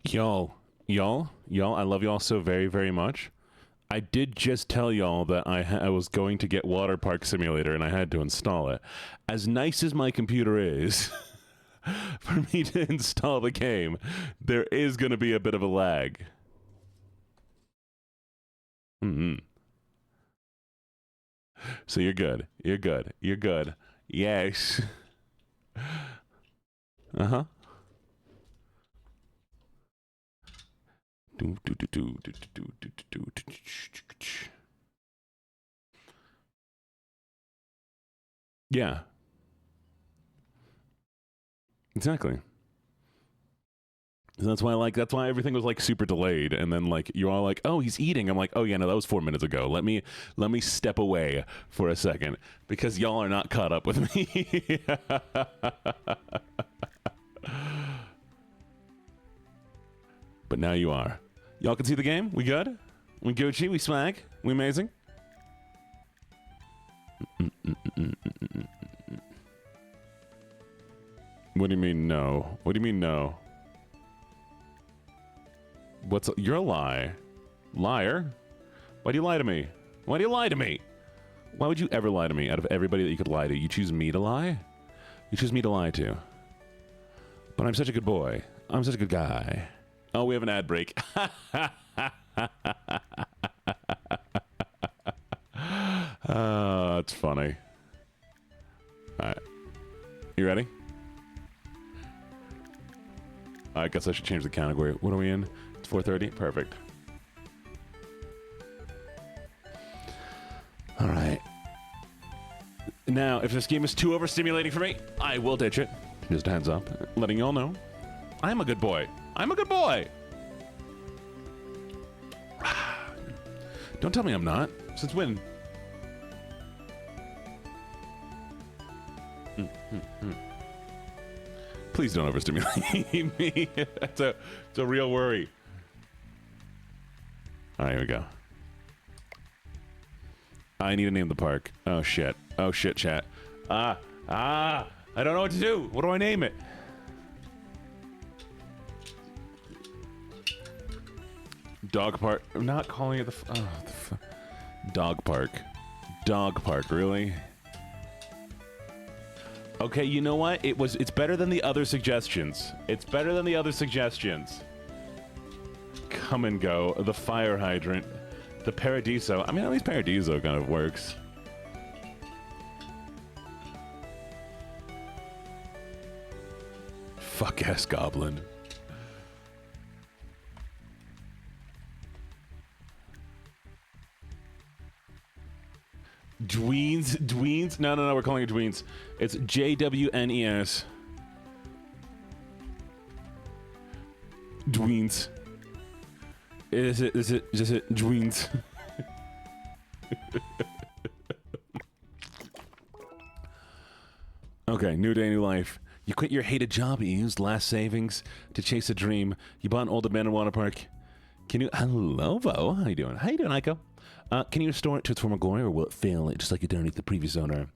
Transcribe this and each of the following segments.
Y'all, I love y'all so very, very much. I did just tell y'all that I was going to get Waterpark Simulator and I had to install it. As nice as my computer is, for me to install the game, there is going to be a bit of a lag. So you're good. You're good. You're good. Yes. Uh-huh. Yeah. Exactly. So that's why everything was like super delayed, and then like you're all like, oh, he's eating. I'm like, oh yeah, no, that was 4 minutes ago. Let me step away for a second because y'all are not caught up with me. But now you are. Y'all can see the game? We good? We Gucci? We swag? We amazing? What do you mean no? What do you mean no? You're a lie. Liar? Why do you lie to me? Why do you lie to me? Why would you ever lie to me out of everybody that you could lie to? You choose me to lie? You choose me to lie to. But I'm such a good boy. I'm such a good guy. Oh, we have an ad break. Oh, it's funny. Alright. You ready? I guess I should change the category. What are we in? It's 4:30? Perfect. Alright. Now, if this game is too overstimulating for me, I will ditch it. Just a heads up. Letting y'all know. I'm a good boy. I'm a good boy! Don't tell me I'm not. Since when? Please don't overstimulate me. It's a real worry. Alright, here we go. I need to name the park. Oh shit. Oh shit, chat. I don't know what to do. What do I name it? Dog park. I'm not calling it dog park. Dog park, really? Okay, you know what? It's better than the other suggestions. It's better than the other suggestions. Come and go. The fire hydrant. The Paradiso. I mean, at least Paradiso kind of works. Fuck ass goblin. Dweens? No, we're calling it Dweens. It's JWNES. Dweens. Is it Dweens? Okay, new day, new life. You quit your hated job, you used last savings to chase a dream. You bought an old abandoned water park. Can you... Hello, Vo. How you doing? How you doing, Aiko? Can you restore it to its former glory, or will it fail just like it did underneath the previous owner?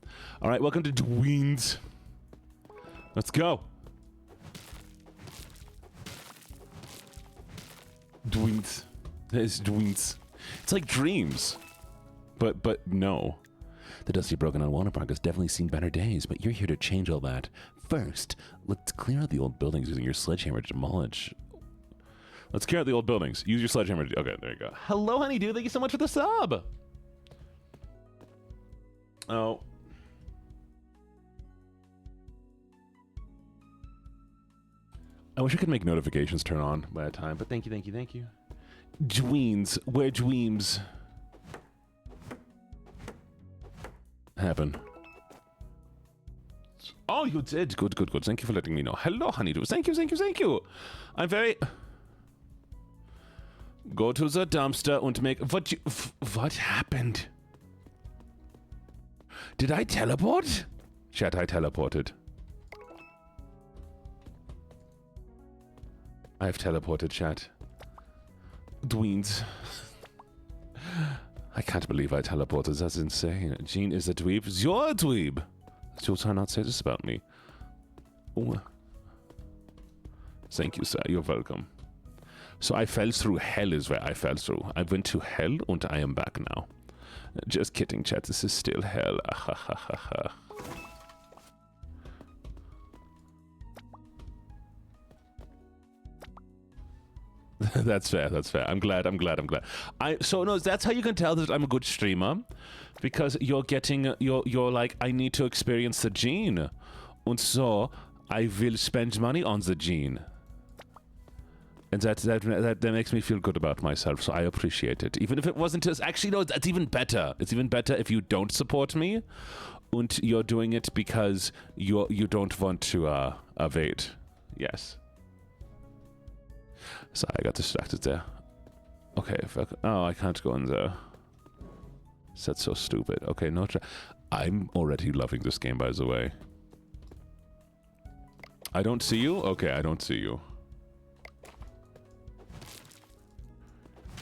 All right, welcome to Dweens. Let's go. Dweens. It's Dweens. It's like dreams. But no. The dusty, broken on Waterpark has definitely seen better days, but you're here to change all that. First, let's clear out the old buildings using your sledgehammer to demolish... Let's clear out the old buildings. Use your sledgehammer. Okay, there you go. Hello, honeydew. Thank you so much for the sub. Oh. I wish I could make notifications turn on by a time, but thank you. Dweens. Where Dweems happen. Oh, you did. Good. Thank you for letting me know. Hello, honeydew. Thank you. I'm very... Go to the dumpster and make... What happened? Did I teleport? Chat, I teleported. I've teleported, chat. Dweens. I can't believe I teleported. That's insane. Gene is a dweeb. You're a dweeb. You'll try not to say this about me. Ooh. Thank you, sir. You're welcome. So I fell through. Hell is where I fell through. I went to hell and I am back now. Just kidding, chat. This is still hell. That's fair. That's fair. I'm glad. So no, that's how you can tell that I'm a good streamer, because you're getting. You're like, I need to experience the gene, and so I will spend money on the gene. And that makes me feel good about myself, so I appreciate it. Even if it wasn't just... Actually, no, that's even better. It's even better if you don't support me, and you're doing it because you don't want to evade. Yes. Sorry, I got distracted there. Okay, oh, I can't go in there. That's so stupid. Okay, no... I'm already loving this game, by the way. I don't see you? Okay, I don't see you.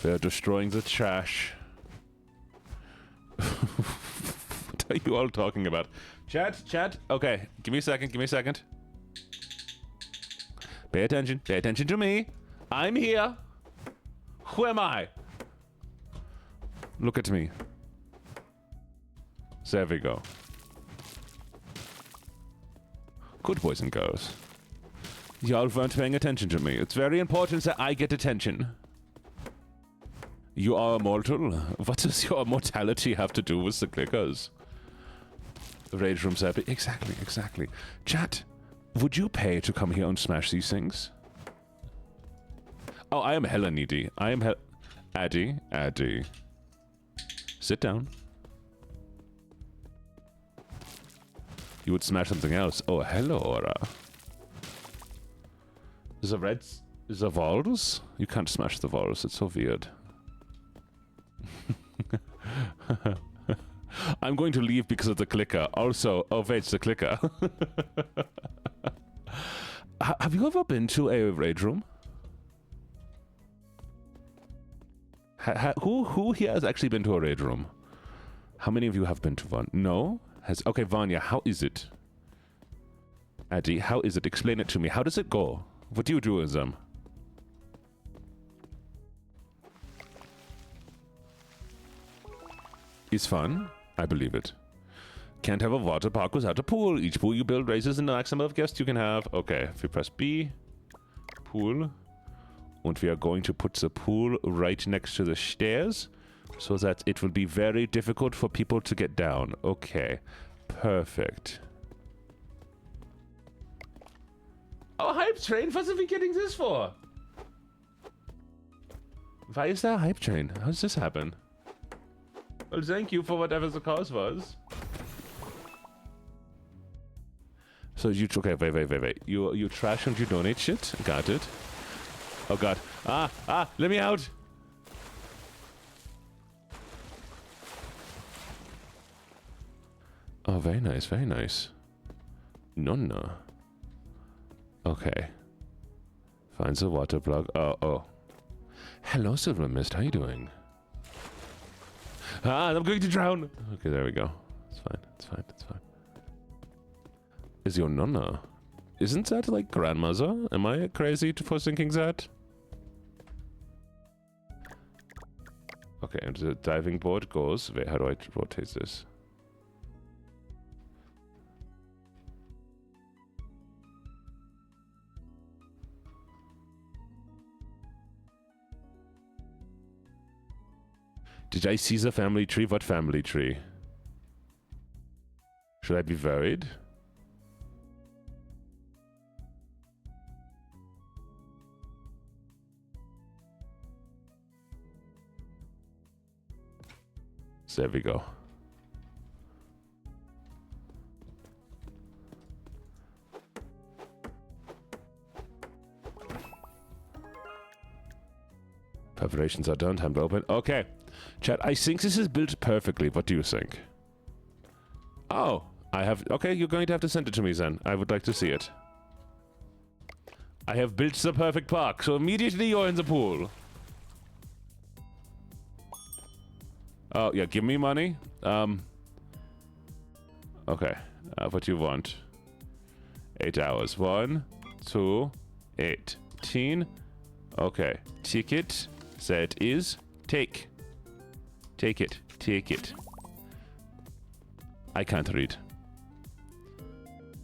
They're destroying the trash. What are you all talking about? Chat. Okay, give me a second. Pay attention to me. I'm here. Who am I? Look at me. There we go. Good boys and girls. Y'all weren't paying attention to me. It's very important that I get attention. You are immortal? What does your mortality have to do with the clickers? Rage room set. Exactly. Chat, would you pay to come here and smash these things? Oh, I am hella needy. Addy. Sit down. You would smash something else. Oh, hello, Aura. The walls? You can't smash the walls. It's so weird. I'm going to leave because of the clicker. Also, oh wait, it's the clicker. Have you ever been to a raid room? Who here has actually been to a raid room? How many of you have been to one? No? Okay, Vanya, how is it? Addy, how is it? Explain it to me. How does it go? What do you do with them? Is fun. I believe it. Can't have a water park without a pool. Each pool you build raises the maximum of guests you can have. Okay, if we press B, pool, and we are going to put the pool right next to the stairs so that it will be very difficult for people to get down. Okay, perfect. Oh, hype train? What are we getting this for? Why is there a hype train? How does this happen? Well, thank you for whatever the cause was. So you... Okay, wait. You trash and you donate shit? Got it. Oh god. Let me out! Oh, very nice. No. Okay. Finds a water plug. Oh. Hello, Silver Mist. How you doing? I'm going to drown. Okay, there we go. It's fine. Is your nonna? Isn't that like grandmother? Am I crazy for thinking that? Okay, and the diving board goes... Wait, how do I rotate this? Did I see the family tree? What family tree? Should I be worried? So there we go. Preparations are done. Time to open. Okay. Chat, I think this is built perfectly. What do you think? Oh, I have... Okay, you're going to have to send it to me then. I would like to see it. I have built the perfect park, so immediately you're in the pool. Oh, yeah, give me money. Okay, what do you want? 8 hours. 1, 2, 18. Okay. Ticket. Set is take. Take it. Take it. I can't read.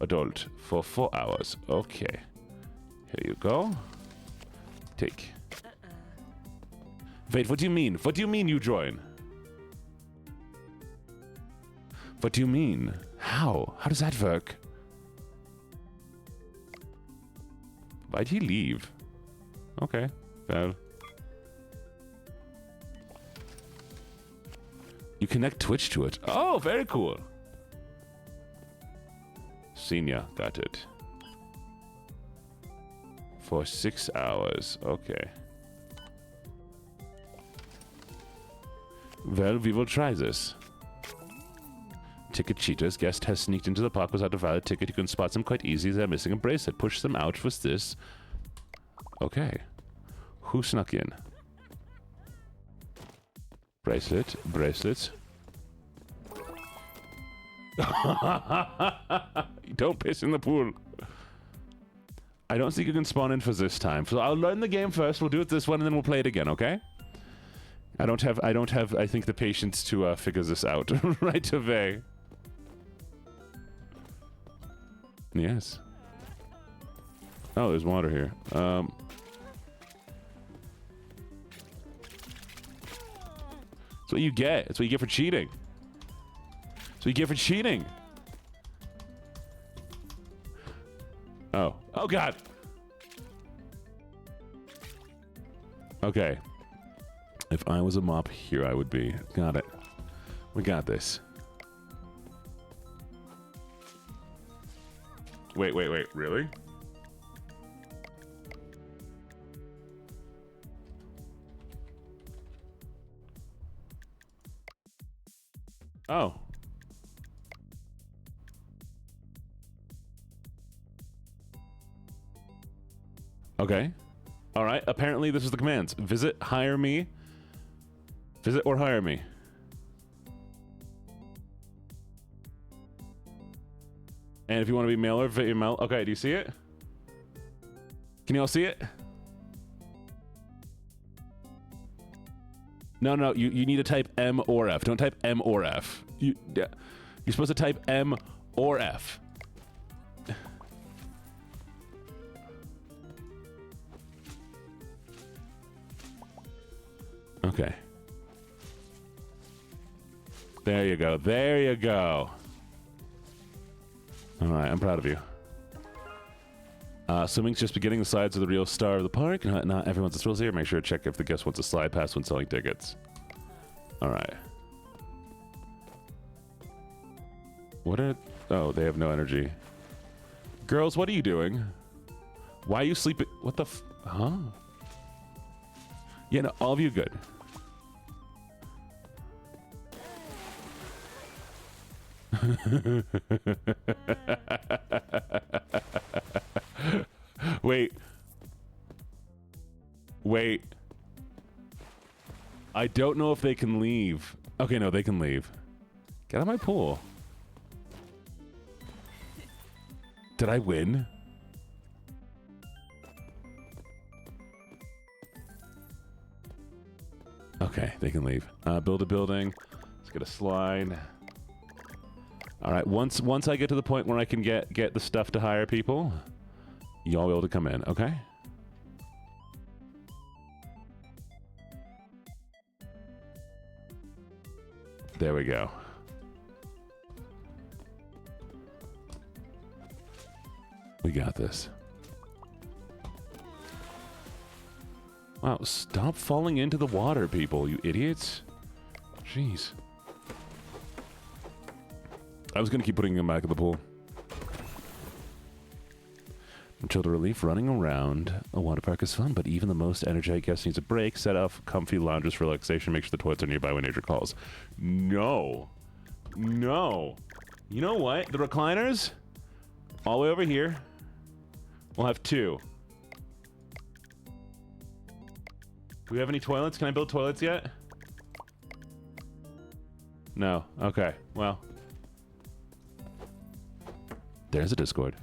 Adult for 4 hours. Okay. Here you go. Take. Wait, what do you mean? What do you mean you join? What do you mean? How? How does that work? Why'd he leave? Okay, well. You connect Twitch to it. Oh, very cool. Senior, got it. For 6 hours, okay. Well, we will try this. Ticket cheaters. Guest has sneaked into the park without a valid ticket. You can spot them quite easy. They're missing a bracelet. Push them out with this. Okay. Who snuck in? Bracelet. Bracelets. Don't piss in the pool. I don't think you can spawn in for this time. So I'll learn the game first. We'll do it this one and then we'll play it again, okay? I don't have, I think, the patience to figure this out right away. Yes. Oh, there's water here. That's what you get. That's what you get for cheating. That's what you get for cheating. Oh. Oh, God. Okay. If I was a mop, here I would be. Got it. We got this. Wait, wait, wait. Really? Oh. Okay. All right. Apparently, this is the commands. Visit, hire me. Visit or hire me. And if you want to be mailer, visit your mail. Okay, do you see it? Can you all see it? No, no, you need to type M or F. Don't type M or F. You're supposed to type M or F. Okay. There you go. There you go. All right, I'm proud of you. Swimming's just beginning. The slides are the real star of the park. Not everyone's a thrills here. Make sure to check if the guest wants a slide pass when selling tickets. All right. What are... Oh, they have no energy. Girls, what are you doing? Why are you sleeping? What the Huh? Yeah, no, all of you good. Wait. Wait. I don't know if they can leave. Okay, no, they can leave. Get out of my pool. Did I win? Okay, they can leave. Build a building. Let's get a slide. All right, once I get to the point where I can get the stuff to hire people, y'all be able to come in, okay? There we go. We got this. Wow, stop falling into the water, people, you idiots. Jeez. I was going to keep putting them back in the pool. From chill to relief, running around a water park is fun, but even the most energetic guest needs a break. Set up comfy lounges for relaxation. Make sure the toilets are nearby when nature calls. No. No. You know what? The recliners, all the way over here, we'll have 2. Do we have any toilets? Can I build toilets yet? No. Okay. Well. There's a Discord.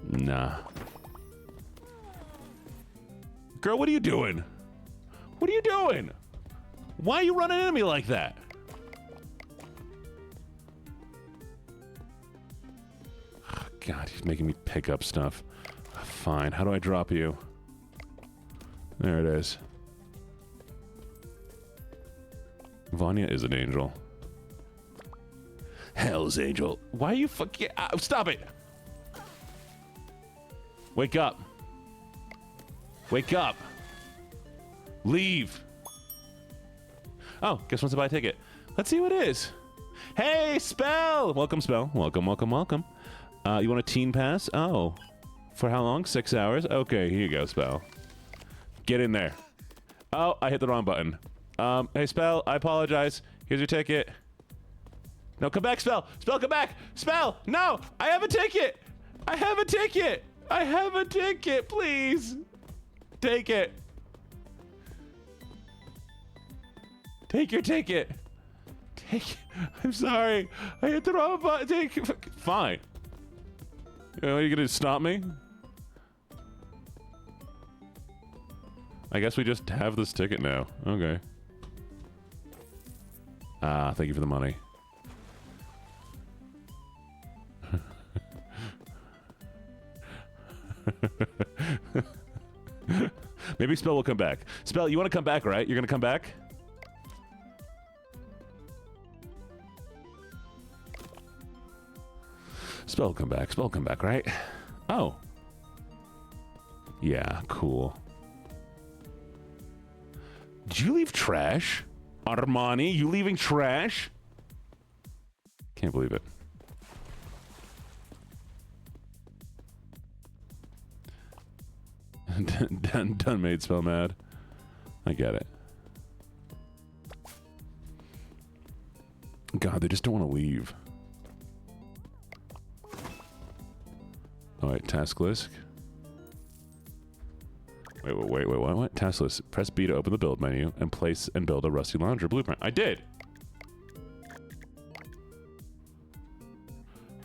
Nah. Girl, what are you doing? What are you doing? Why are you running into me like that? Oh, God, he's making me pick up stuff. Fine. How do I drop you? There it is. Vanya is an angel. Hell's Angel. Why are you fucking... stop it! Wake up. Wake up. Leave. Oh, guess wants to buy a ticket. Let's see who it is. Hey, Spell! Welcome, Spell. Welcome, welcome, welcome. You want a teen pass? Oh. For how long? 6 hours? Okay, here you go, Spell. Get in there. Oh, I hit the wrong button. Hey, Spell, I apologize. Here's your ticket. No, come back, Spell! Spell, come back! Spell! No! I have a ticket! I have a ticket! I have a ticket, please! Take it. Take your ticket. Take it. I'm sorry. I hit the wrong button. Take it. Fine. You know, are you gonna stop me? I guess we just have this ticket now. Okay. Thank you for the money. Maybe Spell will come back. Spell, you want to come back, right? You're gonna come back? Spell will come back. Spell will come back, right? Oh. Yeah, cool. Did you leave trash? Armani, you leaving trash? Can't believe it. Done made Spell mad. I get it. God, they just don't want to leave. Alright, task list. Wait, what? Task list. Press B to open the build menu and place and build a rusty laundry blueprint. I did!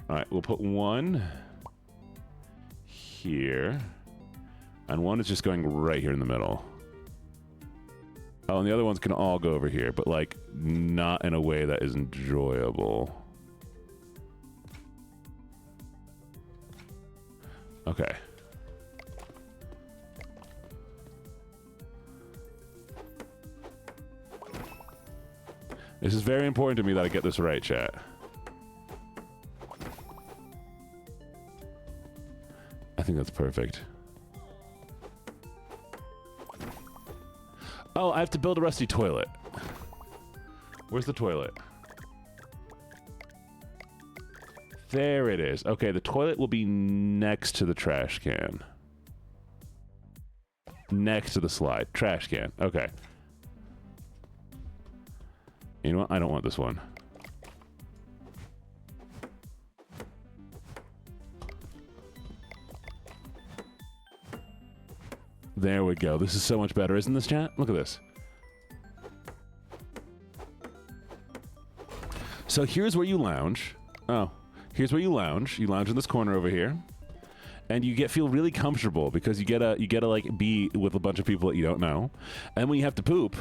Alright, we'll put one here. And one is just going right here in the middle. Oh, and the other ones can all go over here, but like not in a way that is enjoyable. Okay. This is very important to me that I get this right, chat. I think that's perfect. Oh, I have to build a rusty toilet. Where's the toilet? There it is. Okay, the toilet will be next to the trash can. Next to the slide. Trash can. Okay. You know what? I don't want this one. There we go. This is so much better, isn't this, chat? Look at this. So here's where you lounge. Oh, here's where you lounge. You lounge in this corner over here, and you feel really comfortable because you get to like be with a bunch of people that you don't know, and when you have to poop.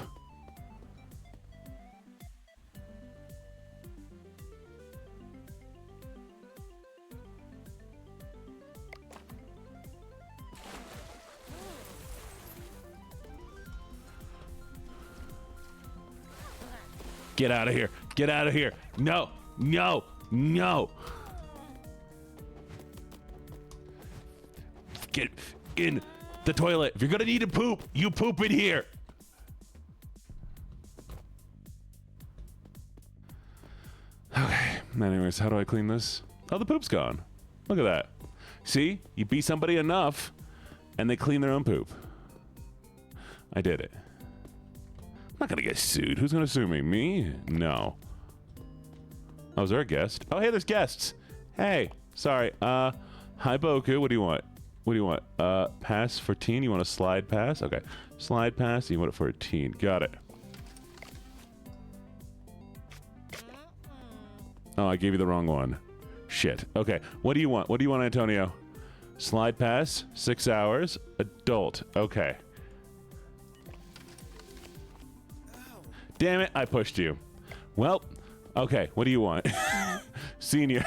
Get out of here. Get out of here. No. No. No. Get in the toilet. If you're going to need to poop, you poop in here. Okay. Anyways, how do I clean this? Oh, the poop's gone. Look at that. See? You beat somebody enough, and they clean their own poop. I did it. I'm not gonna get sued. Who's gonna sue me? Me? No. Oh, is there a guest? Oh, hey, there's guests. Hey, sorry. Hi, Boku. What do you want? What do you want? Pass for teen? You want a slide pass? Okay. Slide pass. You want it for a teen. Got it. Oh, I gave you the wrong one. Shit. Okay. What do you want? What do you want, Antonio? Slide pass. 6 hours. Adult. Okay. Damn it, I pushed you. Well, okay, what do you want? Senior.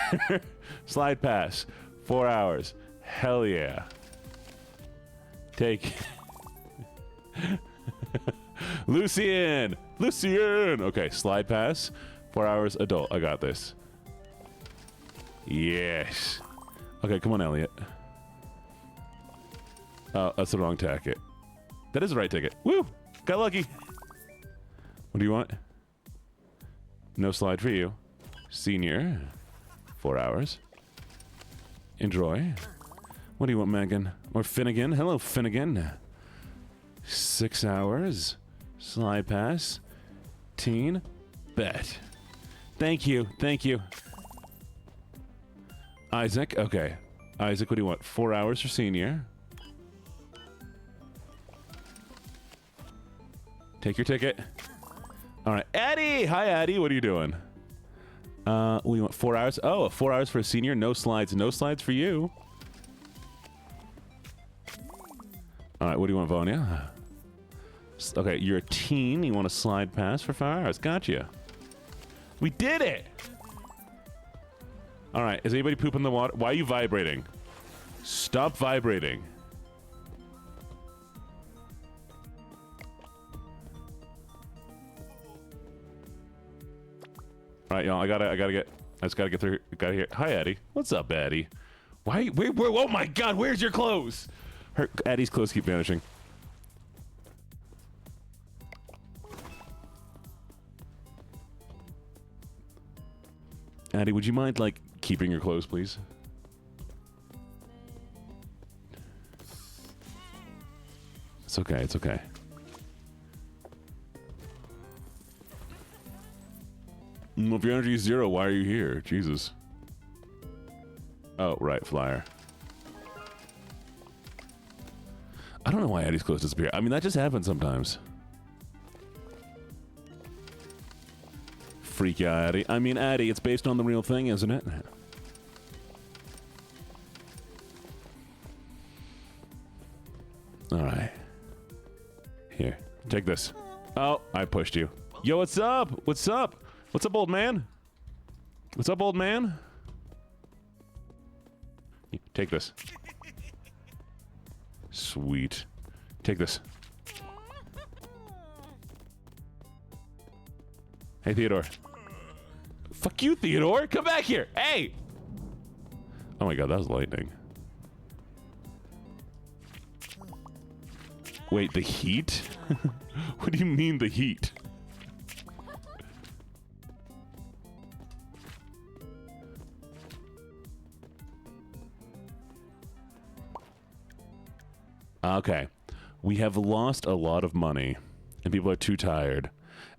Slide pass. 4 hours. Hell yeah. Take. Lucien! Lucien! Okay, slide pass. 4 hours adult. I got this. Yes. Okay, come on, Elliot. Oh, that's the wrong ticket. That is the right ticket. Woo! Got lucky. What do you want? No slide for you. Senior. 4 hours. Enjoy. What do you want, Megan? Or Finnegan? Hello, Finnegan. 6 hours. Slide pass. Teen. Bet. Thank you. Thank you. Isaac. Okay. Isaac, what do you want? 4 hours for senior. Take your ticket. All right. Addie! Hi, Addie. What are you doing? We want 4 hours. Oh, 4 hours for a senior. No slides. No slides for you. All right. What do you want, Vonia? Okay, you're a teen. You want a slide pass for 5 hours. Gotcha. We did it! All right. Is anybody pooping in the water? Why are you vibrating? Stop vibrating. All right, y'all. I just gotta get through. Gotta hear. Hi, Addie. What's up, Addie? Where? Oh my God! Where's your clothes? Addie's clothes keep vanishing. Addie, would you mind like keeping your clothes, please? It's okay. It's okay. If your energy is 0, why are you here? Jesus. Oh, right, flyer. I don't know why Addie's clothes disappear. I mean, that just happens sometimes. Freak out, Addie. I mean, Addie, it's based on the real thing, isn't it? All right. Here, take this. Oh, I pushed you. Yo, what's up? What's up? What's up, old man? What's up, old man? Take this. Sweet. Take this. Hey, Theodore. Fuck you, Theodore. Come back here. Hey! Oh my God, that was lightning. Wait, the heat? What do you mean, the heat? Okay. We have lost a lot of money, and people are too tired,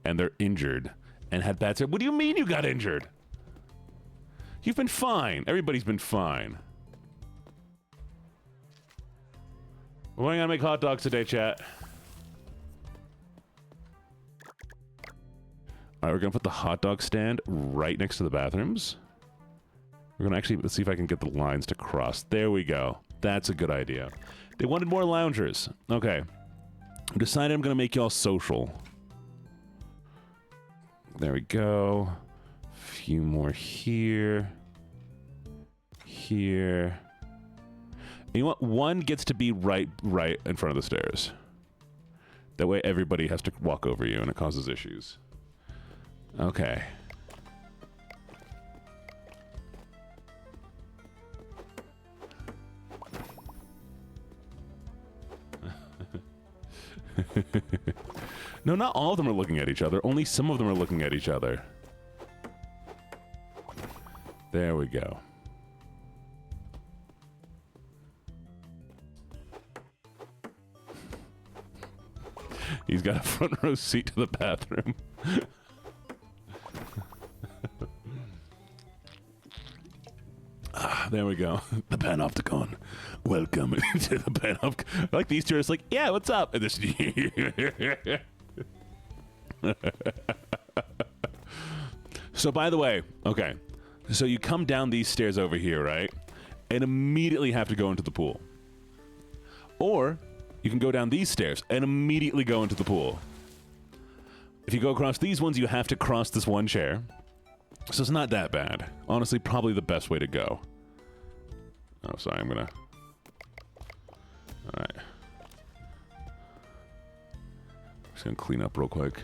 and they're injured, and had bad... What do you mean you got injured? You've been fine. Everybody's been fine. We're going to make hot dogs today, chat. All right, we're going to put the hot dog stand right next to the bathrooms. We're going to actually... Let's see if I can get the lines to cross. There we go. That's a good idea. They wanted more loungers. Okay. I decided I'm going to make y'all social. There we go. A few more here. Here. And you know what? One gets to be right in front of the stairs. That way everybody has to walk over you and it causes issues. Okay. No, not all of them are looking at each other. Only some of them are looking at each other. There we go. He's got a front row seat to the bathroom. There we go. The Panopticon. Welcome to the Panopticon. I like these two are just like, yeah, what's up? And this. So, by the way, okay. So you come down these stairs over here, right? And immediately have to go into the pool. Or you can go down these stairs and immediately go into the pool. If you go across these ones, you have to cross this one chair. So it's not that bad. Honestly, probably the best way to go. Oh, sorry, I'm gonna... Alright. Just gonna clean up real quick.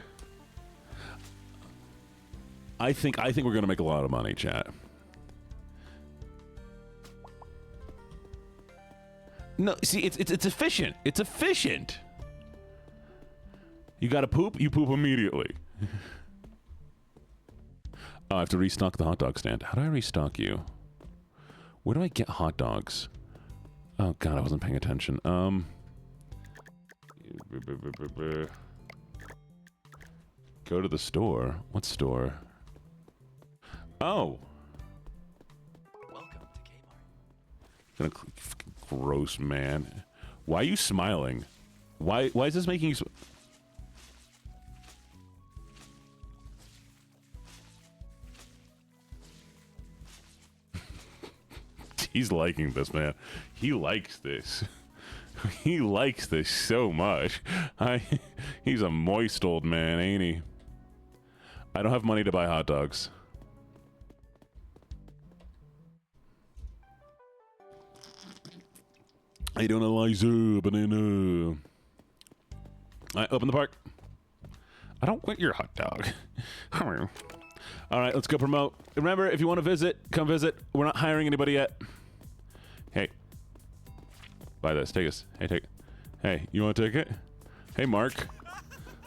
I think we're gonna make a lot of money, chat. No, see, it's efficient. It's efficient. You gotta poop, you poop immediately. Oh, I have to restock the hot dog stand. How do I restock you? Where do I get hot dogs? Oh god, I wasn't paying attention. Go to the store. What store? Oh. Welcome to Kmart. Gross, man. Why are you smiling? Why is this making you He's liking this, man. He likes this. He likes this so much. He's a moist old man, ain't he? I don't have money to buy hot dogs. How you doing, Eliza? Banana. Alright, open the park. I don't want your hot dog. Alright, let's go promote. Remember, if you want to visit, come visit. We're not hiring anybody yet. Hey. Buy this. Take this. Hey, take it. Hey, you want to take it? Hey, Mark.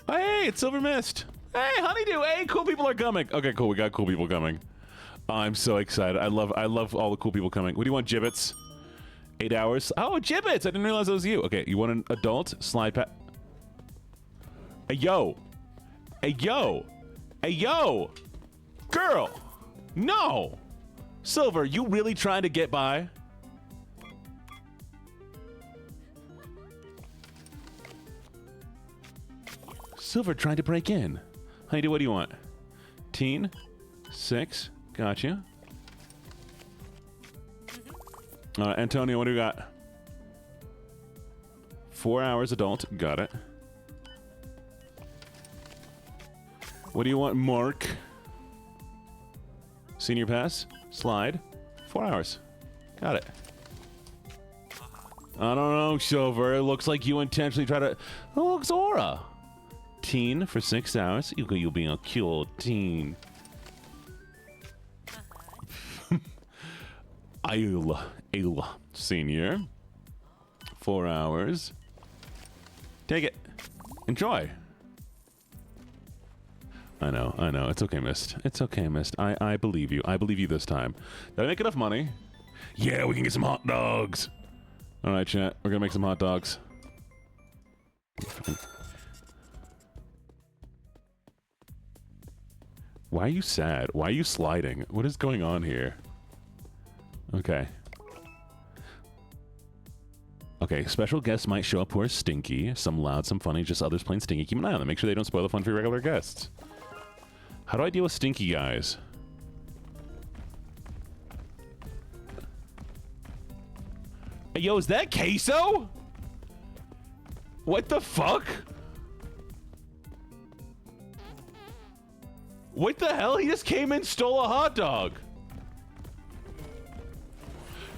Oh, hey, it's Silver Mist. Hey, Honeydew. Hey, cool people are coming. Okay, cool. We got cool people coming. Oh, I'm so excited. I love all the cool people coming. What do you want, Gibbets? 8 hours. Oh, Gibbets. I didn't realize that was you. Okay, you want an adult? Slide pack. Hey, yo. Hey, yo. Hey, yo. Girl. No. Silver, you really trying to get by? Silver trying to break in. Honey, what do you want? Teen? 6. Gotcha. Antonio, what do we got? 4 hours adult. Got it. What do you want, Mark? Senior pass. Slide. 4 hours. Got it. I don't know, Silver. It looks like you intentionally try to... Oh, look, Zora. Teen for 6 hours. You'll be a cute teen. Ayla. Senior. 4 hours. Take it. Enjoy. I know. It's okay, Mist. It's okay, Mist. I believe you. I believe you this time. Did I make enough money? Yeah, we can get some hot dogs. All right, chat. We're gonna make some hot dogs. Why are you sad? Why are you sliding? What is going on here? Okay. Okay, special guests might show up who are stinky. Some loud, some funny, just others plain stinky. Keep an eye on them. Make sure they don't spoil the fun for your regular guests. How do I deal with stinky guys? Hey, yo, is that queso? What the fuck? What the hell? He just came in, stole a hot dog.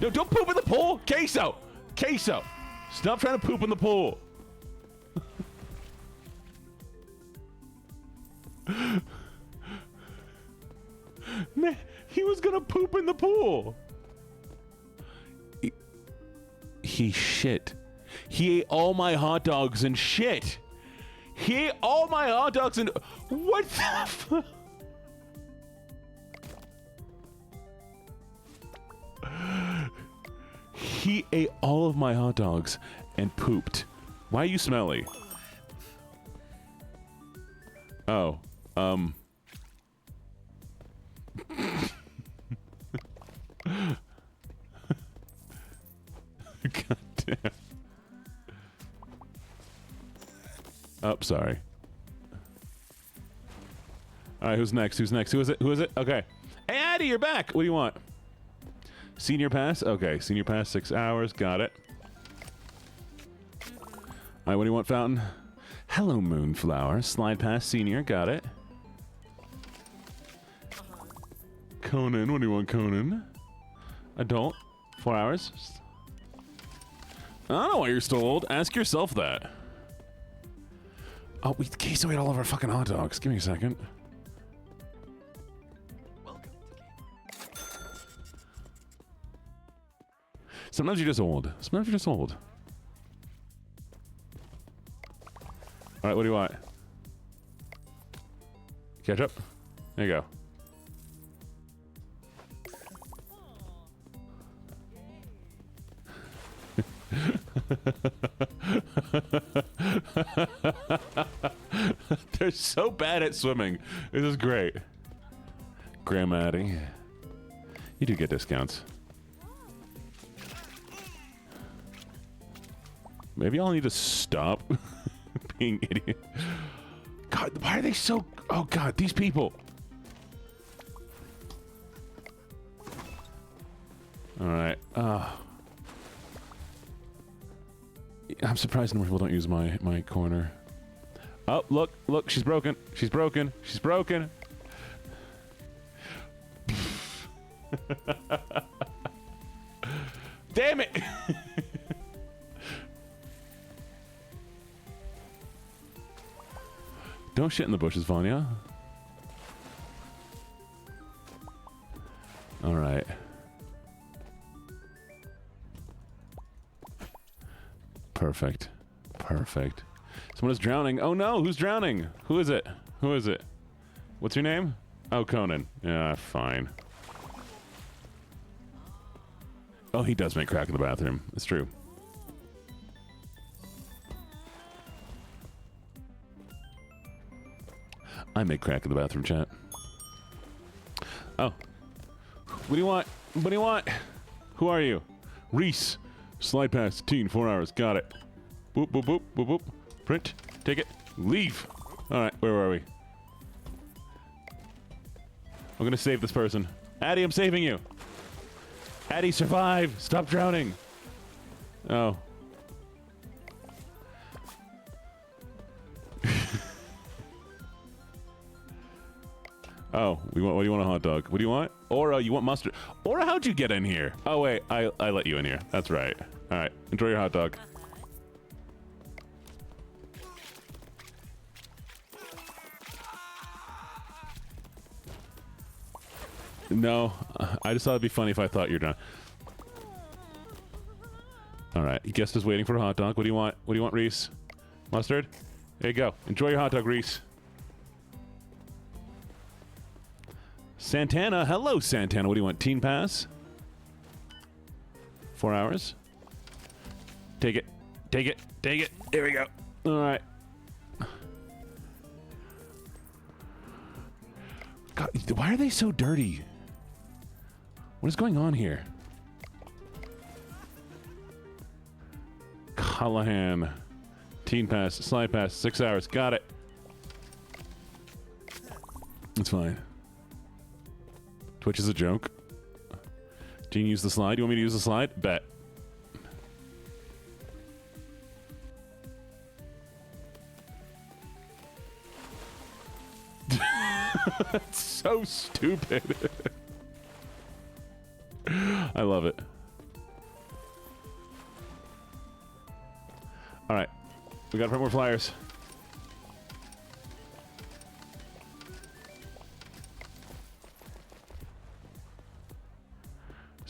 No, don't poop in the pool. Queso. Queso. Stop trying to poop in the pool. Man, he was gonna poop in the pool. He shit. He ate all my hot dogs and shit. He ate all my hot dogs and... What the fuck? He ate all of my hot dogs and pooped. Why are you smelly? Oh, God damn. Oh, sorry. All right, who's next? Who is it? Okay. Hey, Addy, you're back. What do you want? Senior pass? Okay, senior pass, 6 hours. Got it. All right, what do you want, Fountain? Hello, Moonflower. Slide past Senior. Got it. Conan. What do you want, Conan? Adult. 4 hours. I don't know why you're still old. Ask yourself that. Oh, we queso ate all of our fucking hot dogs. Give me a second. Welcome to Kmart. Sometimes you're just old. Sometimes you're just old. All right, what do you want? Ketchup? There you go. They're so bad at swimming. This is great. Grandma Addie. You do get discounts. Maybe I'll need to stop being idiot. God, why are they so... Oh, God, these people. All right. I'm surprised more people don't use my corner. Oh, look, she's broken. She's broken. She's broken. Damn it! Don't shit in the bushes, Vanya. All right. Perfect. Perfect. Someone is drowning. Oh no, who's drowning? Who is it? Who is it? What's your name? Oh, Conan. Yeah, fine. Oh, he does make crack in the bathroom. It's true. I make crack in the bathroom, chat. Oh. What do you want? What do you want? Who are you? Reese. Slide past. Teen. 4 hours. Got it. Boop, boop, boop, boop, boop. Print. Take it. Leave. Alright, where were we? I'm gonna save this person. Addie, I'm saving you. Addie, survive. Stop drowning. Oh. Oh, what do you want, a hot dog? What do you want? Aura, you want mustard? Aura, how'd you get in here? Oh, wait, I let you in here. That's right. All right, enjoy your hot dog. No, I just thought it'd be funny if I thought you're done. All right, guest is waiting for a hot dog. What do you want? What do you want, Reese? Mustard? There you go. Enjoy your hot dog, Reese. Santana, hello, Santana. What do you want? Teen Pass? 4 hours? Take it. Take it. Take it. There we go. All right. God, why are they so dirty? What is going on here? Callahan. Teen Pass. Slide Pass. 6 hours. Got it. It's fine. Twitch is a joke. Gene, use the slide. You want me to use the slide? Bet. That's so stupid. I love it. All right. We got 5 more flyers.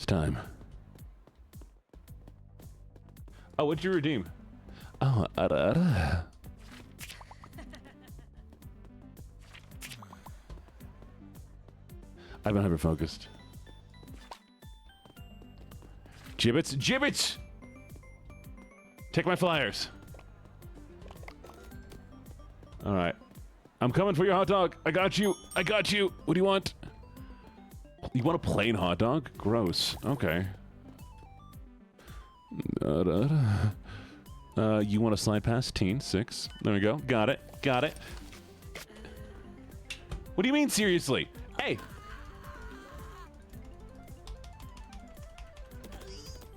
Time. Oh, what'd you redeem? Oh, I've been hyper focused. Gibbets, gibbets! Take my flyers. All right, I'm coming for your hot dog. I got you. I got you. What do you want? You want a plain hot dog? Gross. Okay. You want a slide pass? Teen, 6. There we go. Got it. Got it. What do you mean, seriously? Hey!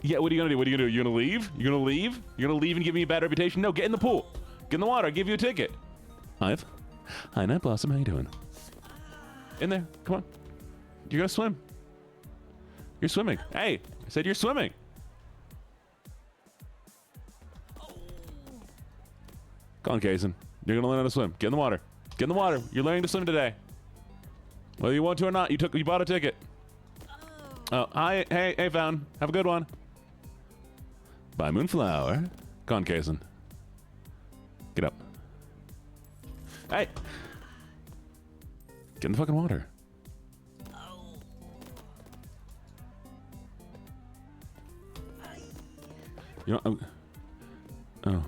Yeah, what are you gonna do? What are you gonna do? You gonna leave? You gonna leave? You're gonna leave and give me a bad reputation? No, get in the pool. Get in the water. I give you a ticket. Hive. Hi, Night Blossom. How you doing? In there. Come on. You're gonna swim. You're swimming. Hey, I said you're swimming. Come on, Kaysen. You're gonna learn how to swim. Get in the water. Get in the water. You're learning to swim today. Whether you want to or not, you bought a ticket. Oh, hi. Hey, Fountain. Have a good one. Bye, Moonflower. Come on, Kaysen. Get up. Hey! Get in the fucking water. You know, oh.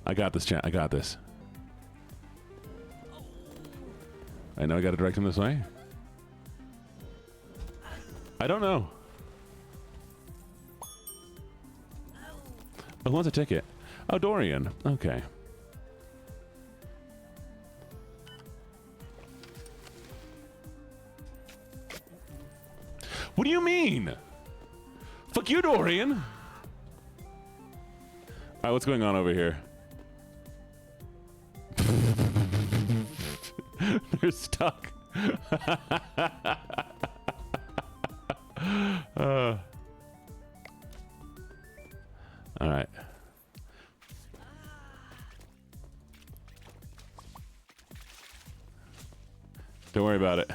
I got this, chat. I got this. I know I gotta direct him this way. I don't know. Oh, who wants a ticket? Oh, Dorian. Okay. What do you mean? Fuck you, Dorian. All right, what's going on over here? They're stuck. All right. Don't worry about it.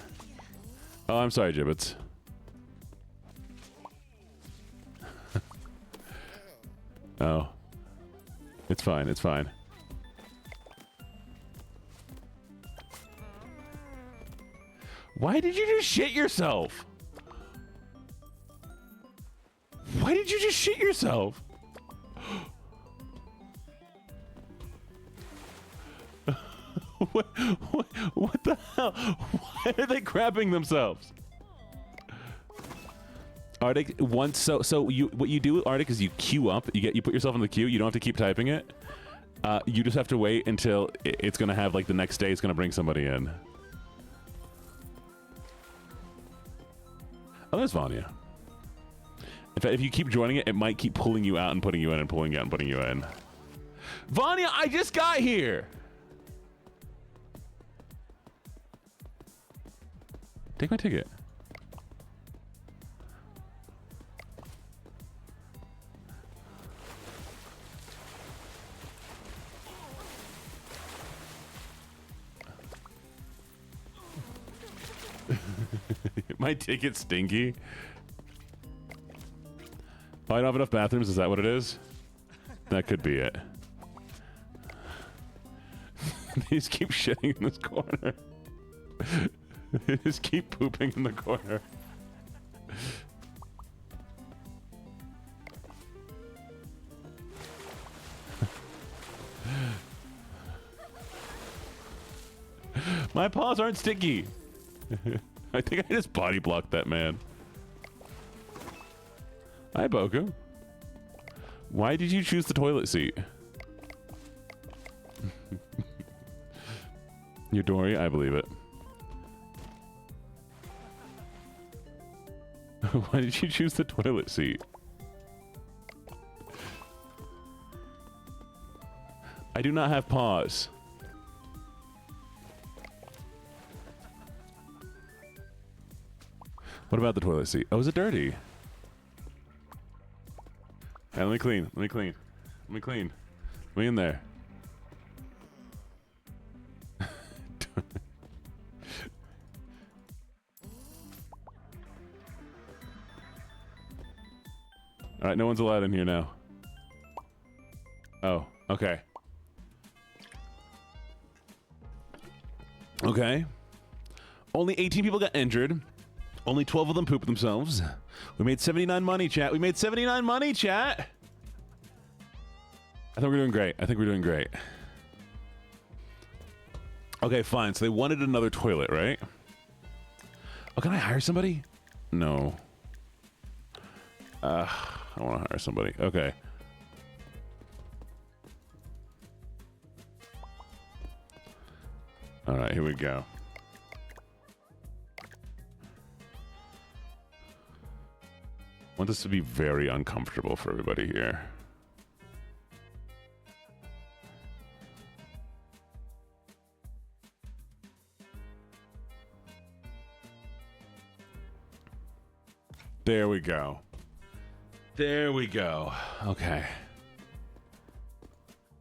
Oh, I'm sorry, Gibbets. Oh. It's fine, it's fine. Why did you just shit yourself? Why did you just shit yourself? What the hell? Why are they grabbing themselves? Arctic, so you what you do, Arctic, is you queue up. You put yourself in the queue. You don't have to keep typing it. You just have to wait until it's gonna have like the next day. It's gonna bring somebody in. Oh, there's Vanya. In fact, if you keep joining it, it might keep pulling you out and putting you in and pulling you out and putting you in. Vanya, I just got here. Take my ticket. My ticket's stinky. Oh, I don't have enough bathrooms. Is that what it is? That could be it. They just keep shitting in this corner. They just keep pooping in the corner. My paws aren't sticky. I think I just body blocked that man. Hi, Boku. Why did you choose the toilet seat? You're Dory? I believe it. Why did you choose the toilet seat? I do not have paws. What about the toilet seat? Oh, is it dirty? Hey, let me clean. Let me clean. Let me clean. Let me in there. Alright, no one's allowed in here now. Oh, okay. Okay. Only 18 people got injured. Only 12 of them pooped themselves. We made 79 money, chat. We made 79 money, chat. I think we're doing great. I think we're doing great. Okay, fine. So they wanted another toilet, right? Oh, can I hire somebody? No. I want to hire somebody. Okay. All right, here we go. I want this to be very uncomfortable for everybody here. There we go. There we go. Okay.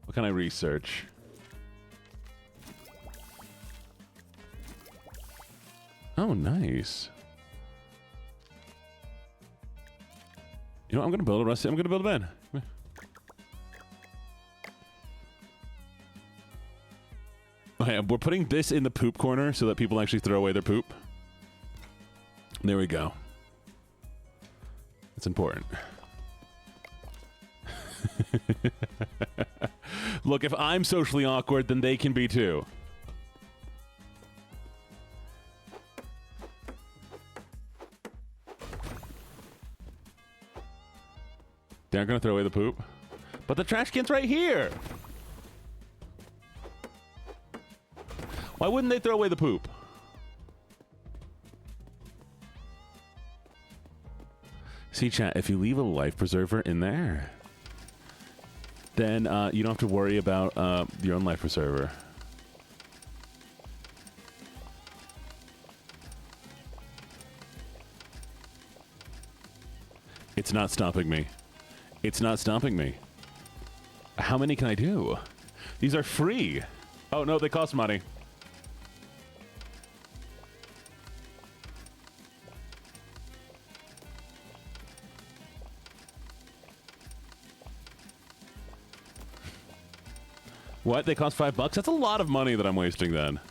What can I research? Oh, nice. You know, I'm gonna build a rusty. I'm gonna build a bed. Okay, we're putting this in the poop corner so that people actually throw away their poop. There we go. It's important. Look, if I'm socially awkward, then they can be too. They're not gonna throw away the poop. But the trash can's right here! Why wouldn't they throw away the poop? See, chat, if you leave a life preserver in there, then you don't have to worry about your own life preserver. It's not stopping me. It's not stopping me. How many can I do? These are free. Oh, no, they cost money. What? They cost $5? That's a lot of money that I'm wasting then.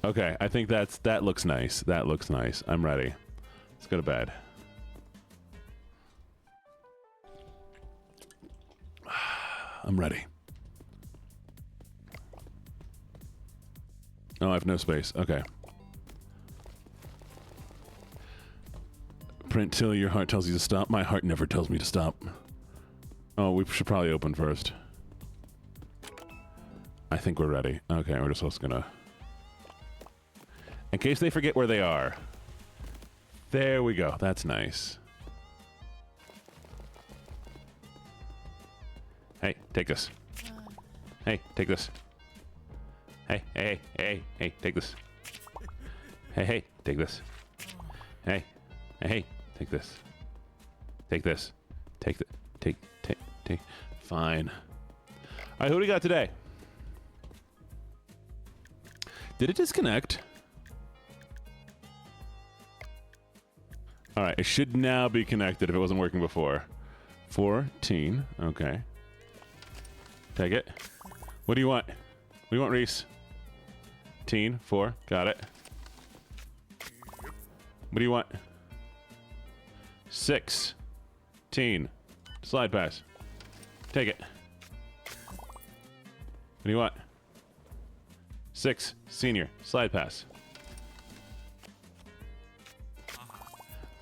Okay, I think that looks nice. That looks nice. I'm ready. Let's go to bed. I'm ready. Oh, I have no space. Okay. Print till your heart tells you to stop. My heart never tells me to stop. Oh, we should probably open first. I think we're ready. Okay, we're just also gonna... In case they forget where they are. There we go. That's nice. Hey, take this. Hey, take this. Hey, hey, hey, hey, take this. Hey, hey, take this. Hey, hey, take this. Take this. Take the... Take. Fine. All right, who do we got today? Did it disconnect? All right, it should now be connected if it wasn't working before. 14, okay. Take it. What do you want? What do you want, Reese? 4, got it. What do you want? 16. Slide pass. Take it. What do you want? 6, senior. Slide pass.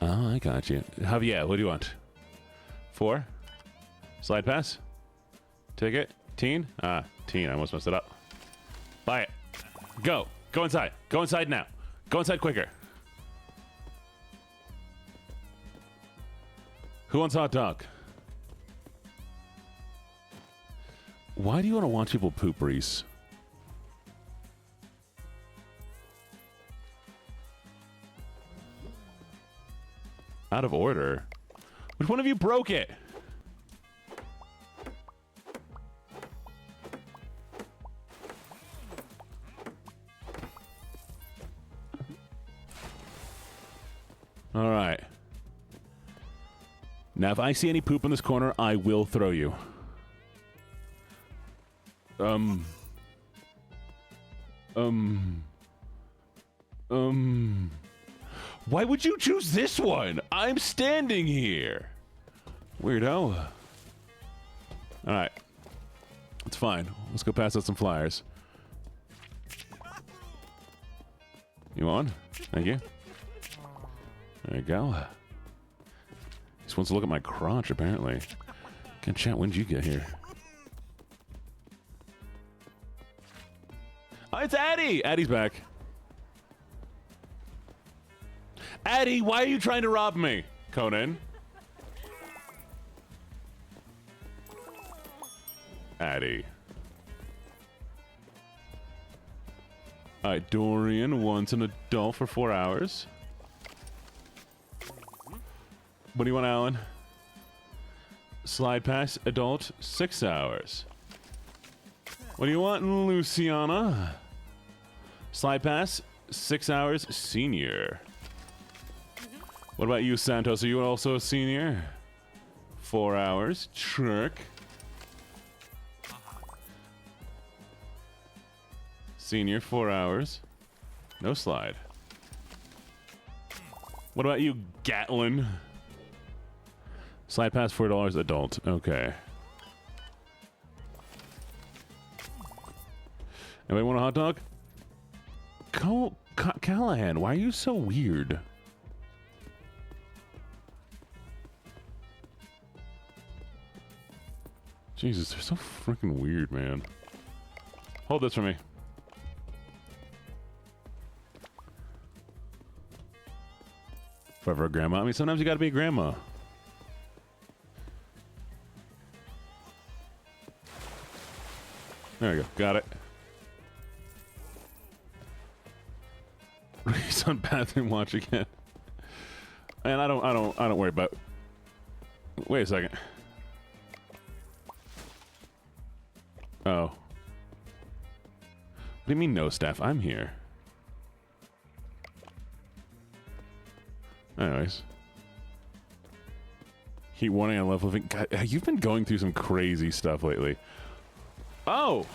Oh, I got you. Javier, what do you want? 4. Slide pass. Take it. Teen. Teen. I almost messed it up. Buy it. Go. Go inside. Go inside now. Go inside quicker. Who wants hot dog? Why do you want to watch people poop, Reese? Out of order. Which one of you broke it? All right. Now, if I see any poop in this corner, I will throw you. Why would you choose this one? I'm standing here. Weirdo. All right. It's fine. Let's go pass out some flyers. You on? Thank you. There you go. Just wants to look at my crotch, apparently. Can chat, when did you get here? Oh, it's Addie! Addie's back. Addie, why are you trying to rob me? Conan. Addie. All right, Dorian wants an adult for 4 hours. What do you want, Alan? Slide pass, adult, 6 hours. What do you want, Luciana? Slide pass, 6 hours, senior. What about you, Santos? Are you also a senior? 4 hours, trick. Senior, 4 hours. No slide. What about you, Gatlin? Slide pass, $4, adult. Okay. Anybody want a hot dog? Callahan, why are you so weird? Jesus, they're so freaking weird, man. Hold this for me. Forever a grandma. I mean, sometimes you gotta be a grandma. There we go. Got it. He's on bathroom watch again. And I don't worry about. Wait a second. Oh. What do you mean no staff? I'm here. Anyways. Heat warning on level living. God, you've been going through some crazy stuff lately. Oh!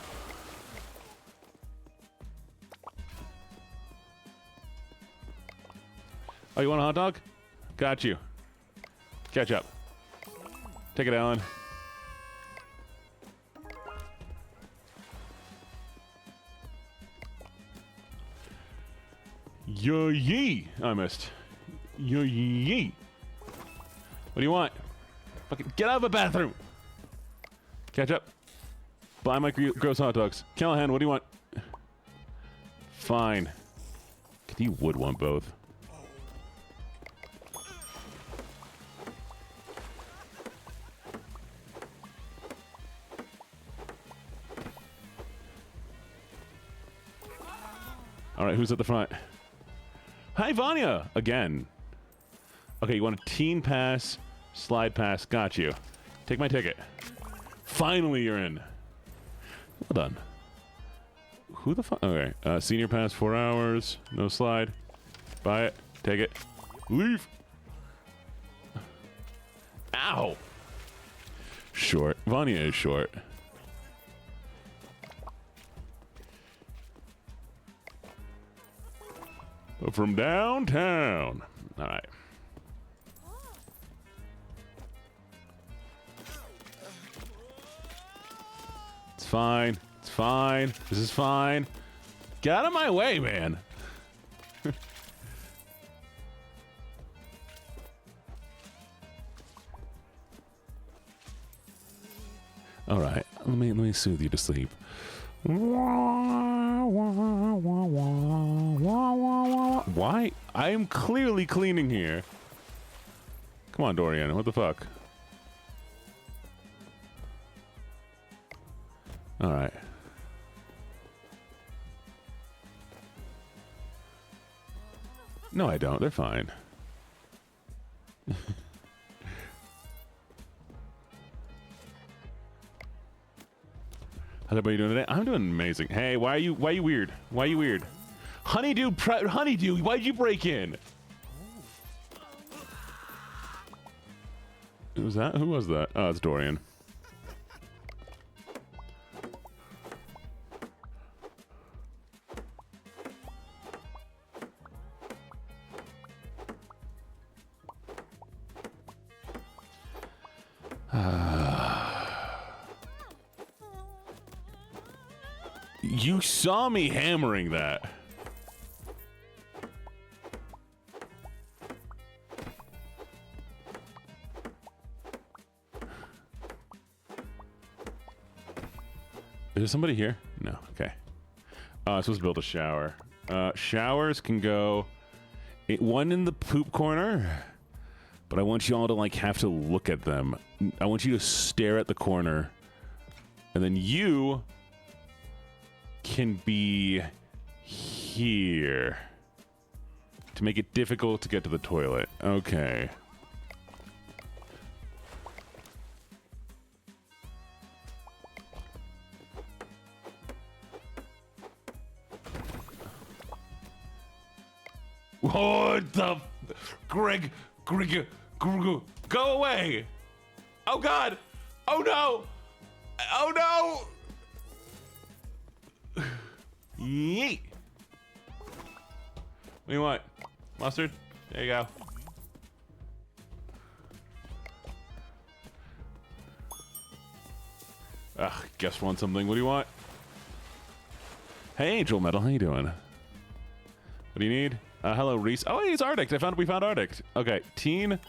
Oh, you want a hot dog? Got you. Catch up. Take it, Alan. Yo-yee! I missed. Yo-yee! What do you want? Fucking get out of the bathroom! Catch up. Buy my gross hot dogs. Callahan, what do you want? Fine. You would want both. All right, who's at the front? Hi, Vanya! Again. Okay, you want a teen pass, slide pass. Got you. Take my ticket. Finally, you're in. Well done. Who the fuck? Okay, senior pass, 4 hours. No slide. Buy it. Take it. Leave. Ow! Short. Vanya is short. From downtown. All right. It's fine. It's fine. This is fine. Get out of my way, man. All right. Let me soothe you to sleep. Why? I am clearly cleaning here. Come on, Dorian. What the fuck? All right. No, I don't. They're fine. How's everybody doing today? I'm doing amazing. Hey, why are you weird? Why are you weird? Honeydew, why'd you break in? Who was that? Who was that? Oh, it's Dorian. You saw me hammering that. Is there somebody here? No. Okay. I'm supposed to build a shower. Showers can go one in the poop corner, but I want you all to like have to look at them. I want you to stare at the corner, and then you can be here to make it difficult to get to the toilet. Okay. What the? Greg, go away! Oh God! Oh no! Oh no! Yeet! What do you want? Mustard? There you go. Ugh, guess want something. What do you want? Hey, Angel Metal, how you doing? What do you need? Hello, Reese. Oh, hey, it's Arctic. We found Arctic. Okay, teen,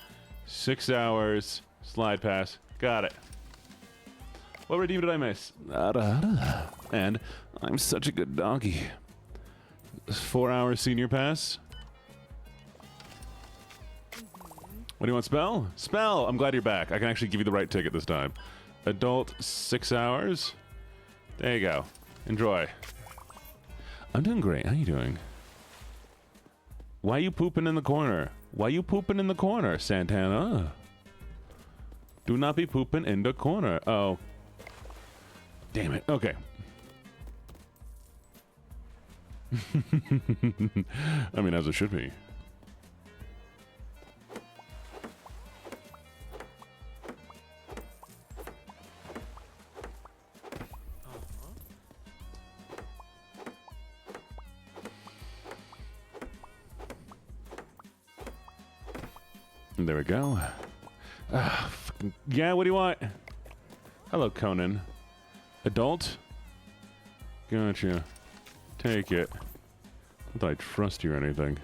6 hours, slide pass. Got it. What redeem did I miss? And I'm such a good donkey. 4 hours senior pass. What do you want, Spell? Spell, I'm glad you're back. I can actually give you the right ticket this time. Adult, 6 hours. There you go. Enjoy. I'm doing great. How you doing? Why you pooping in the corner? Why you pooping in the corner, Santana? Do not be pooping in the corner. Oh. Damn it. Okay. I mean, as it should be. There we go. Yeah, what do you want? Hello, Conan. Adult? Gotcha. Take it. Not that I trust you or anything.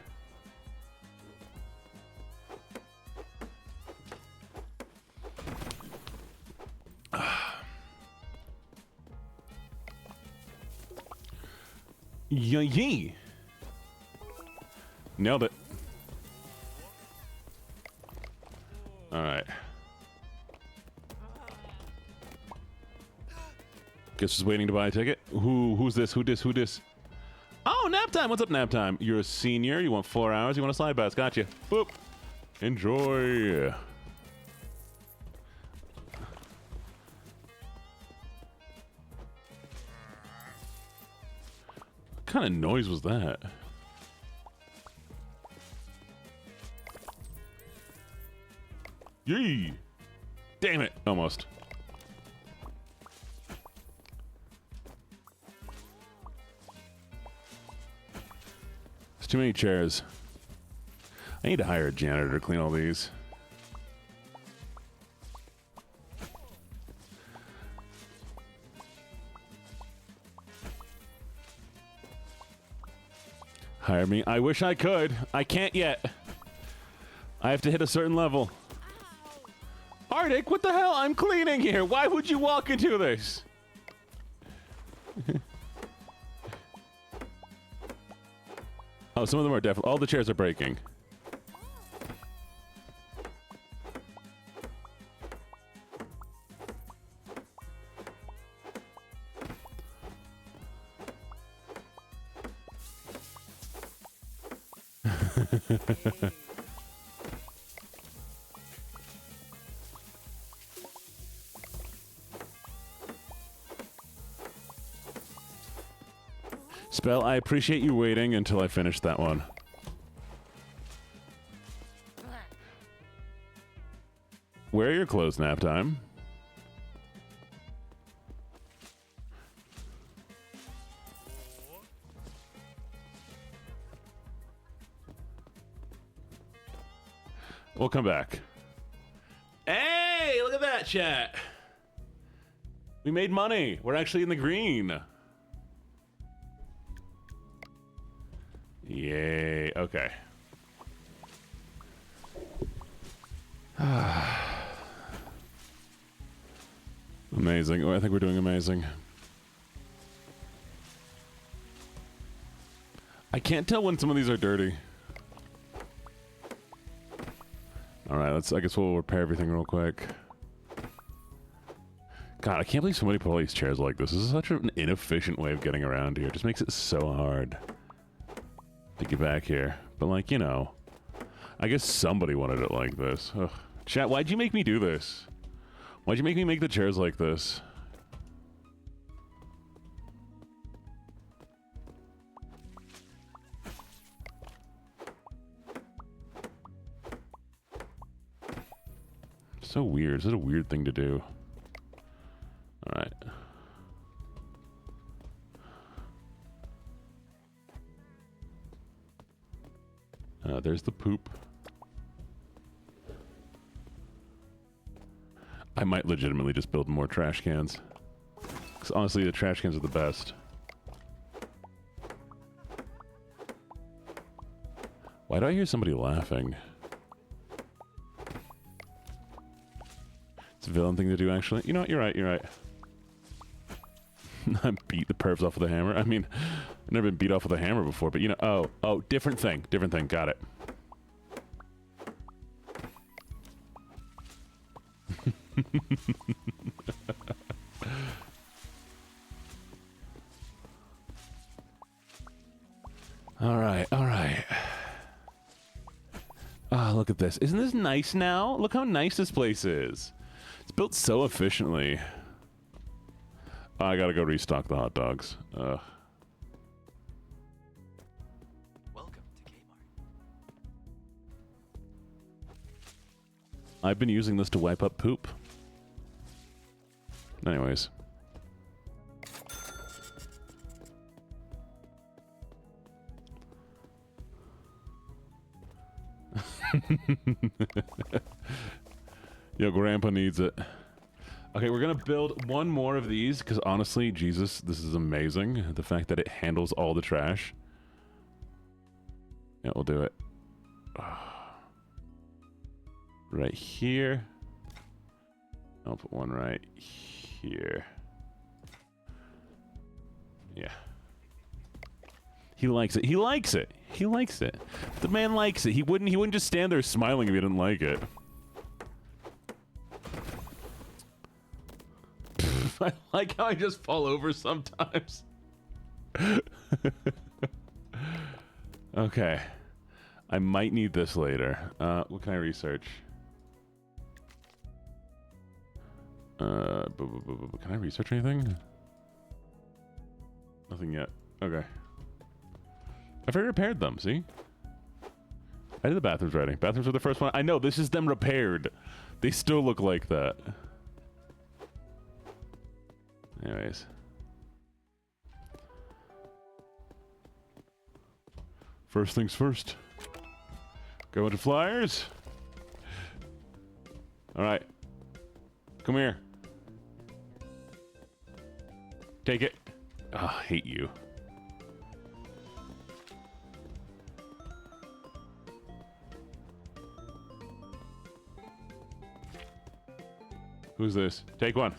Yee! Nailed it. Alright. Guess just waiting to buy a ticket. Who's this? Who dis? Oh, nap time! What's up, nap time? You're a senior, you want 4 hours, you want a slide pass. Gotcha. Boop. Enjoy. What kind of noise was that? Yee! Damn it! Almost. There's too many chairs. I need to hire a janitor to clean all these. Hire me. I wish I could. I can't yet. I have to hit a certain level. Arctic, what the hell? I'm cleaning here. Why would you walk into this? Oh, some of them are definitely... All the chairs are breaking. Spell, I appreciate you waiting until I finished that one. Where are your clothes, nap time? We'll come back. Hey, look at that, chat. We made money. We're actually in the green. Yay. Okay. Amazing. Oh, I think we're doing amazing. I can't tell when some of these are dirty. Alright, I guess we'll repair everything real quick. God, I can't believe somebody put all these chairs like this. This is such an inefficient way of getting around here. It just makes it so hard. to get back here. But, like, you know, I guess somebody wanted it like this. Ugh. Chat, why'd you make me do this? Why'd you make me make the chairs like this? So weird. This is a weird thing to do. All right. There's the poop. I might legitimately just build more trash cans. Because honestly, the trash cans are the best. Why do I hear somebody laughing? It's a villain thing to do, actually. You know what? You're right. You're right. Beat the pervs off with a hammer. I mean, I've never been beat off with a hammer before, but you know, oh, different thing. Different thing. Got it. All right, all right. Ah, look at this. Isn't this nice now? Look how nice this place is. It's built so efficiently. Oh, I gotta go restock the hot dogs. Welcome to Kmart. I've been using this to wipe up poop. Anyways. Yo, Grandpa needs it. Okay, we're gonna build one more of these, because honestly, Jesus, this is amazing. The fact that it handles all the trash. Yeah, we'll do it. Right here. I'll put one right here. Yeah. He likes it. He likes it. He likes it. The man likes it. He wouldn't just stand there smiling if he didn't like it. I like how I just fall over sometimes. Okay. I might need this later. What can I research? Can I research anything? Nothing yet. Okay. I've already repaired them, see? I did the bathrooms ready. Bathrooms are the first one. I know, this is them repaired. They still look like that. Anyways. First things first. Go into flyers. Alright. Come here. Take it. Oh, I hate you. Who's this? Take one.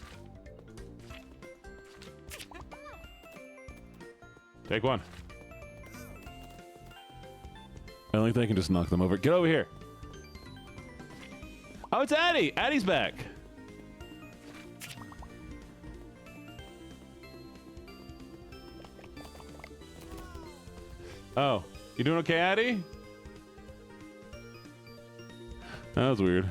Take one. I don't think I can just knock them over. Get over here. Oh, it's Addie. Addie's back. Oh, you doing okay, Addie? That was weird.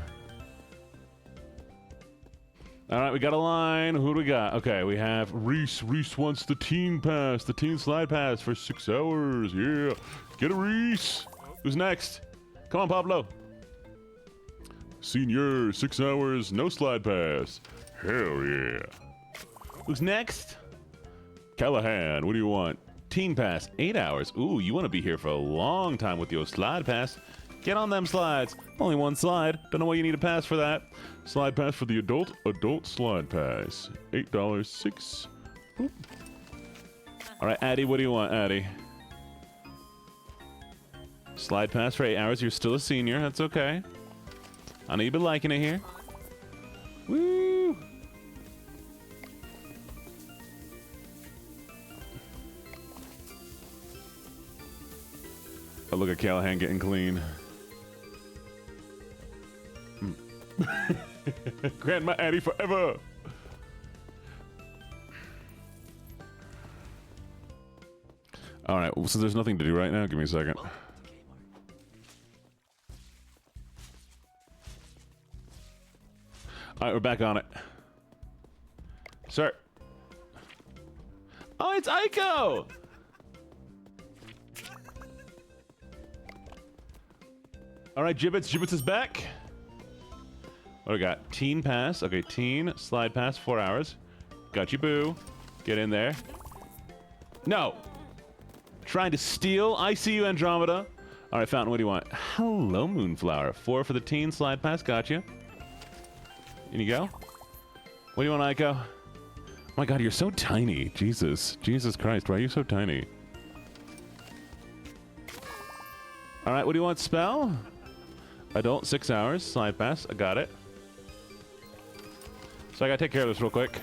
All right, we got a line. Who do we got? Okay, we have Reese. Reese wants the teen pass, the teen slide pass for 6 hours. Yeah, get a Reese. Who's next? Come on, Pablo. Senior, 6 hours, no slide pass. Hell yeah. Who's next? Callahan, what do you want? Teen pass, 8 hours. Ooh, you want to be here for a long time with your slide pass. Get on them slides. Only one slide. Don't know why you need a pass for that. Slide pass for the adult slide pass. $8.06. Boop. All right, Addie, what do you want, Addie? Slide pass for 8 hours. You're still a senior. That's okay. I know you've been liking it here. Woo! Oh, look at Callahan getting clean. Grandma Addie forever. All right, so there's nothing to do right now. Give me a second. Welcome to Kmart. All right, we're back on it. Sir. Oh, it's Aiko! All right, Gibbets. Gibbets is back. What do we got? Teen pass. Okay, teen. Slide pass, 4 hours. Got you, boo. Get in there. No! Trying to steal. I see you, Andromeda. All right, Fountain, what do you want? Hello, Moonflower. 4 for the teen. Slide pass. Got you. In you go. What do you want, Aiko? Oh my god, you're so tiny. Jesus. Jesus Christ, why are you so tiny? All right, what do you want? Spell? Adult, 6 hours. Slide pass. I got it. So I gotta take care of this real quick.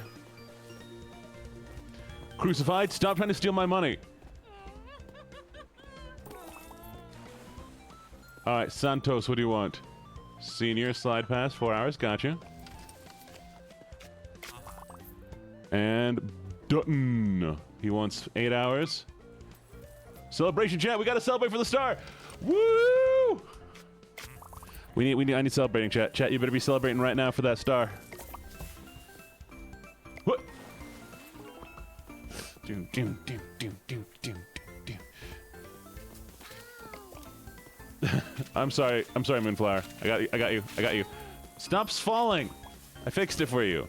Crucified, stop trying to steal my money. All right, Santos, what do you want? Senior, slide pass, 4 hours. Gotcha. And Dutton. He wants 8 hours. Celebration, chat. We gotta celebrate for the star. Woo! I need celebrating, chat. Chat, you better be celebrating right now for that star. What? I'm sorry, Moonflower. I got you. Stop falling. I fixed it for you.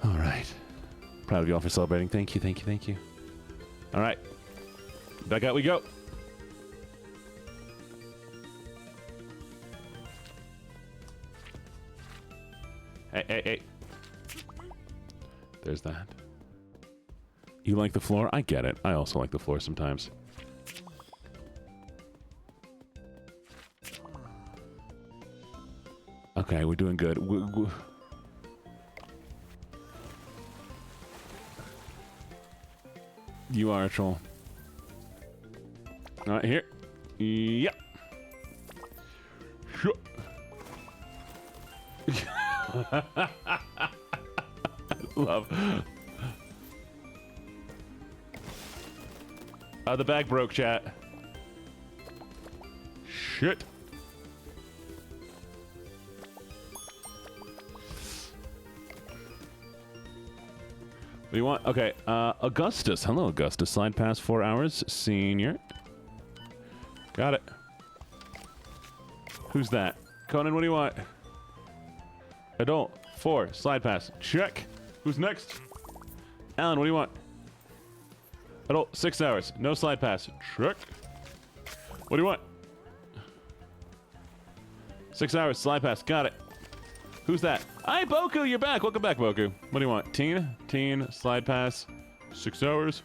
All right. Proud of you all for celebrating. Thank you. All right. Back out we go. Hey. There's that. You like the floor? I get it. I also like the floor sometimes. Okay, we're doing good. You are a troll. All right, here. Yep. Sure. Love. The bag broke, chat. Shit. What do you want? Okay, Augustus. Hello, Augustus. Slide pass, 4 hours. Senior. Got it. Who's that? Conan, what do you want? Adult, 4. Slide pass. Check. Who's next? Alan, what do you want? Adult, 6 hours. No slide pass. Check. What do you want? 6 hours. Slide pass. Got it. Who's that? Hi, Boku, you're back. Welcome back, Boku. What do you want? Teen, slide pass, 6 hours.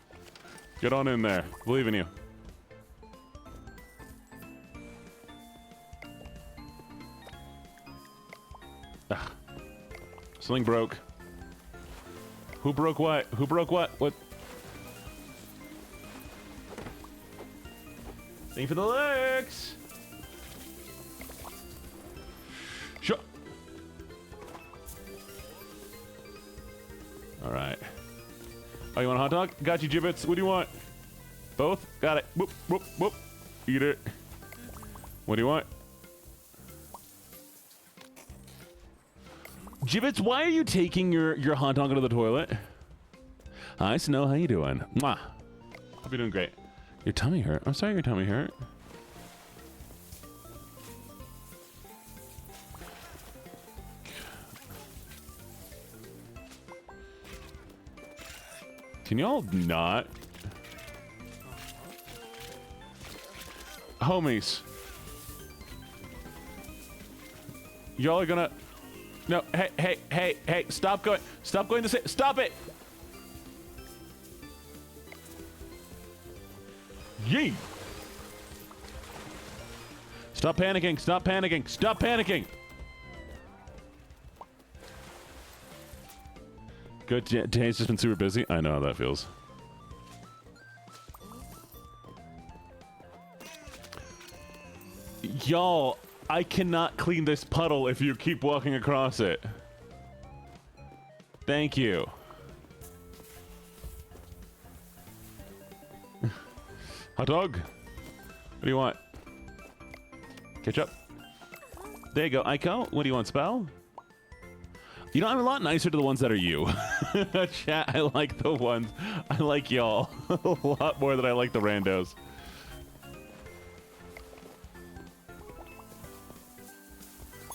Get on in there. Believe in you. Ugh. Something broke. Who broke what? Who broke what? What? Thank you for the licks. Sure. All right. Oh, you want a hot dog? Got you, Gibbets. What do you want? Both? Got it. Whoop, whoop, whoop. Eat it. What do you want? Gibbets, why are you taking your hot dog to the toilet? Hi, Snow. How you doing? Mwah. Hope you're doing great. Your tummy hurt? I'm sorry your tummy hurt. Can y'all not? Homies. Y'all are gonna... No, hey, stop going this way. Stop it! Yee! Stop panicking! Good, today's just been super busy. I know how that feels. Y'all, I cannot clean this puddle if you keep walking across it. Thank you. Hot dog. What do you want? Ketchup. There you go, Aiko. What do you want, Spell? You know, I'm a lot nicer to the ones that are you. Chat, I like the ones. I like y'all a lot more than I like the randos.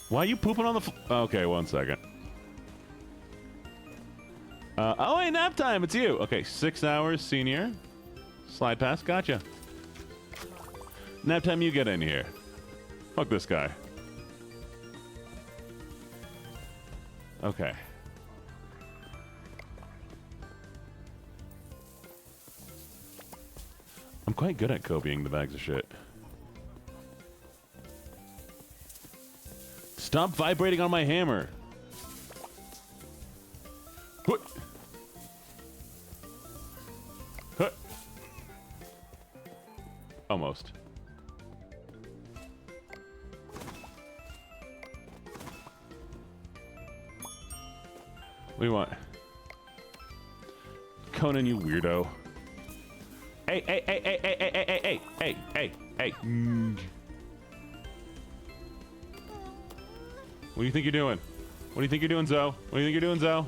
Why are you pooping on the okay, 1 second. Oh, hey, nap time. It's you. Okay, 6 hours, senior. Slide pass. Gotcha. Nap time, you get in here. Fuck this guy. Okay. I'm quite good at copying the bags of shit. Stop vibrating on my hammer. What? Huh. Almost. What do you want? Conan, you weirdo. Hey, hey, hey, hey, hey, hey, hey, hey, hey, hey, hey. What do you think you're doing? What do you think you're doing, Zoe? What do you think you're doing, Zoe?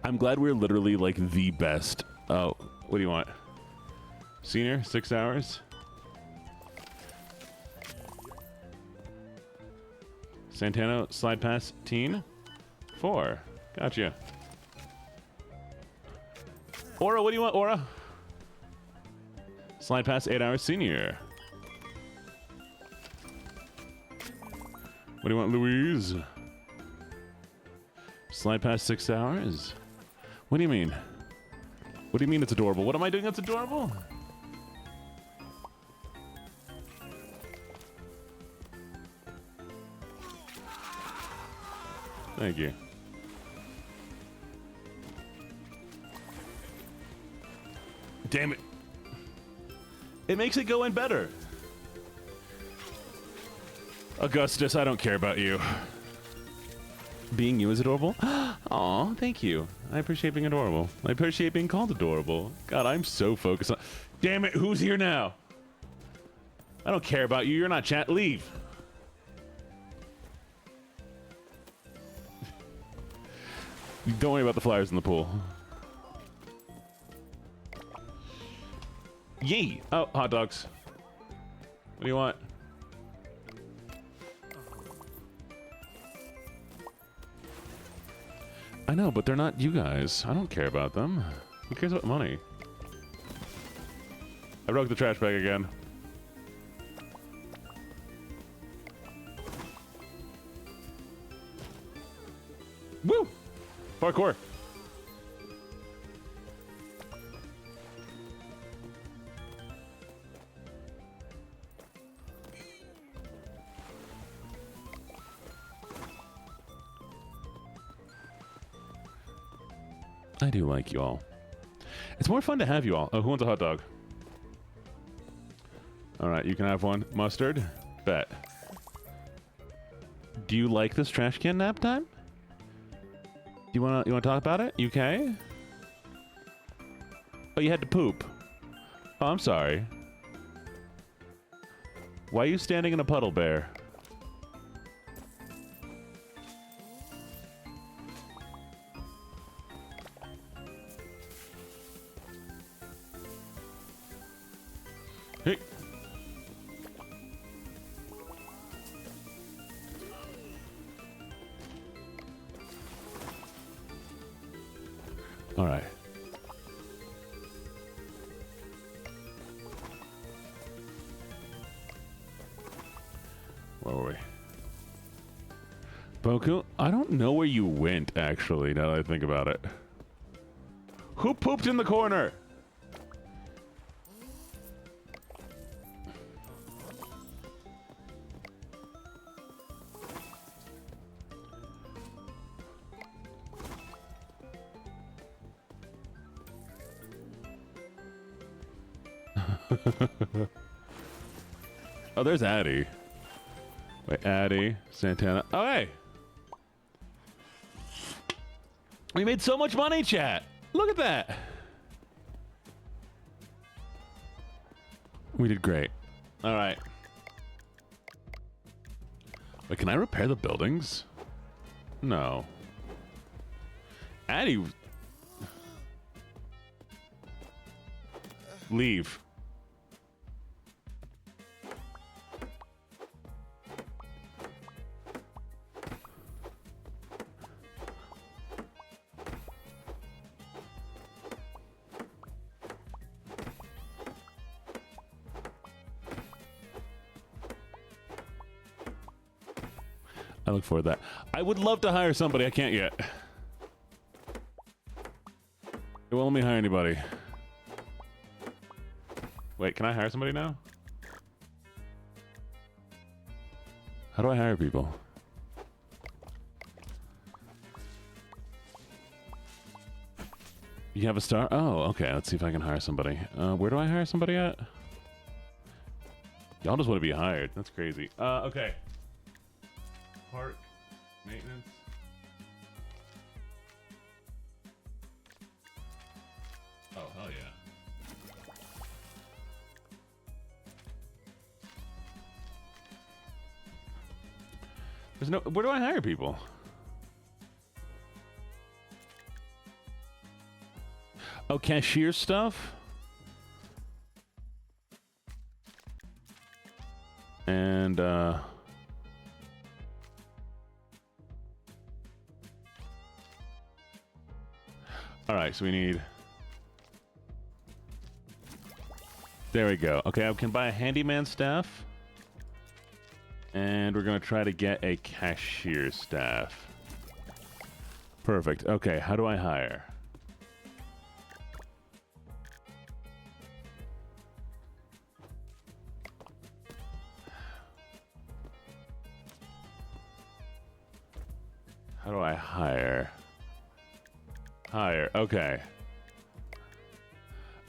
I'm glad we're literally like the best. Oh, what do you want? Senior, 6 hours. Santano, slide pass, teen. 4. Gotcha. Aura, what do you want, Aura? Slide pass, 8 hours, senior. What do you want, Louise? Slide pass, 6 hours. What do you mean? What do you mean it's adorable? What am I doing that's adorable? Thank you. Damn it. It makes it go in better. Augustus, I don't care about you. Being you is adorable? Aw, thank you. I appreciate being adorable. I appreciate being called adorable. God, I'm so focused on... Damn it, who's here now? I don't care about you. You're not chat. Leave. Don't worry about the flyers in the pool. Yee! Oh, hot dogs. What do you want? I know, but they're not you guys. I don't care about them. Who cares about money? I broke the trash bag again. Woo! Parkour. I do like you all. It's more fun to have you all. Oh, who wants a hot dog? All right, you can have one. Mustard? Bet. Do you like this trash can nap time? You wanna talk about it? You okay? Oh, you had to poop. Oh, I'm sorry. Why are you standing in a puddle, Bear? Hey. All right. Where were we? Boku? I don't know where you went, actually, now that I think about it. Who pooped in the corner? Oh, there's Addie. Wait, Addie, Santana. Oh, hey. We made so much money, chat. Look at that. We did great. All right. Wait, can I repair the buildings? No. Addie. Leave. I look forward to that. I would love to hire somebody. I can't yet. It won't let me hire anybody. Wait, can I hire somebody now? How do I hire people? You have a star? Oh, okay. Let's see if I can hire somebody. Where do I hire somebody at? Y'all just want to be hired. That's crazy. Okay. Park maintenance. Oh, hell yeah. There's no... Where do I hire people? Oh, cashier stuff? And, Alright, so we need... There we go. Okay, I can buy a handyman staff. And we're going to try to get a cashier staff. Perfect. Okay, how do I hire? How do I hire? Hire. Okay.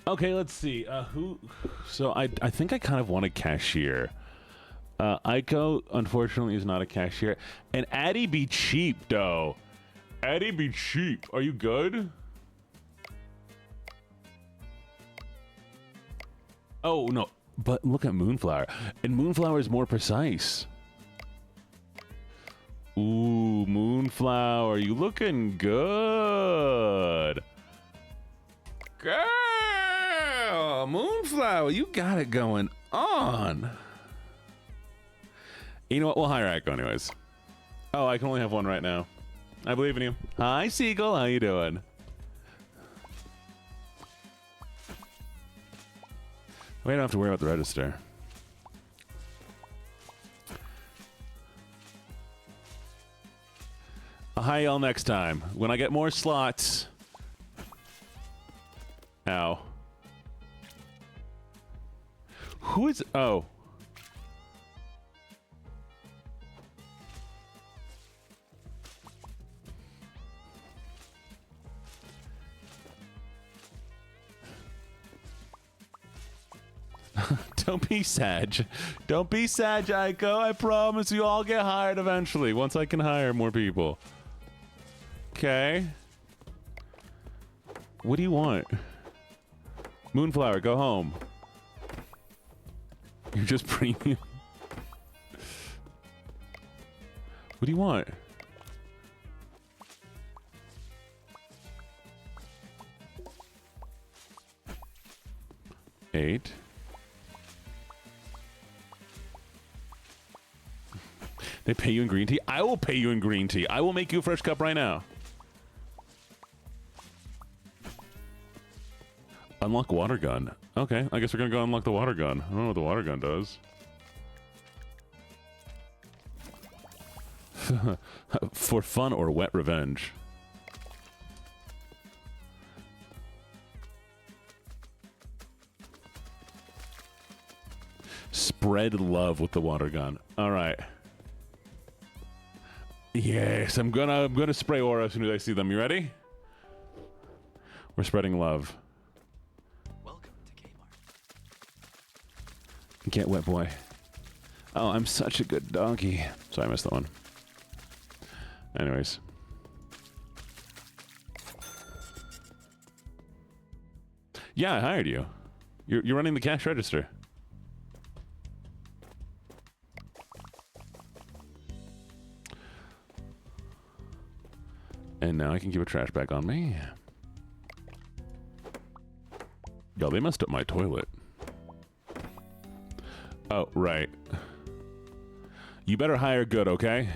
Okay, let's see. Who? So I think I kind of want a cashier. Aiko, unfortunately, is not a cashier. And Addie be cheap, though. Addie be cheap. Are you good? Oh, no. But look at Moonflower. And Moonflower is more precise. Ooh, Moonflower, you looking good. Girl, Moonflower, you got it going on. You know what? We'll hire Aiko anyways. Oh, I can only have one right now. I believe in you. Hi, Seagull. How you doing? We don't have to worry about the register. I'll hire y'all next time. When I get more slots. Ow. Who is... Oh. Don't be sad. Don't be sad, Aiko. I promise you I'll get hired eventually once I can hire more people. Okay. What do you want? Moonflower, go home. You're just premium. What do you want? Eight. They pay you in green tea? I will pay you in green tea. I will make you a fresh cup right now. Unlock water gun. Okay, I guess we're gonna go unlock the water gun. I don't know what the water gun does. For fun or wet revenge? Spread love with the water gun. All right. Yes, I'm gonna spray aura as soon as I see them. You ready? We're spreading love. Welcome to Kmart. Get wet, boy. Oh, I'm such a good doggy. Sorry, I missed that one. Anyways. Yeah, I hired you. You're running the cash register. And now I can keep a trash bag on me. Yo, they messed up my toilet. Oh, right. You better hire good, okay?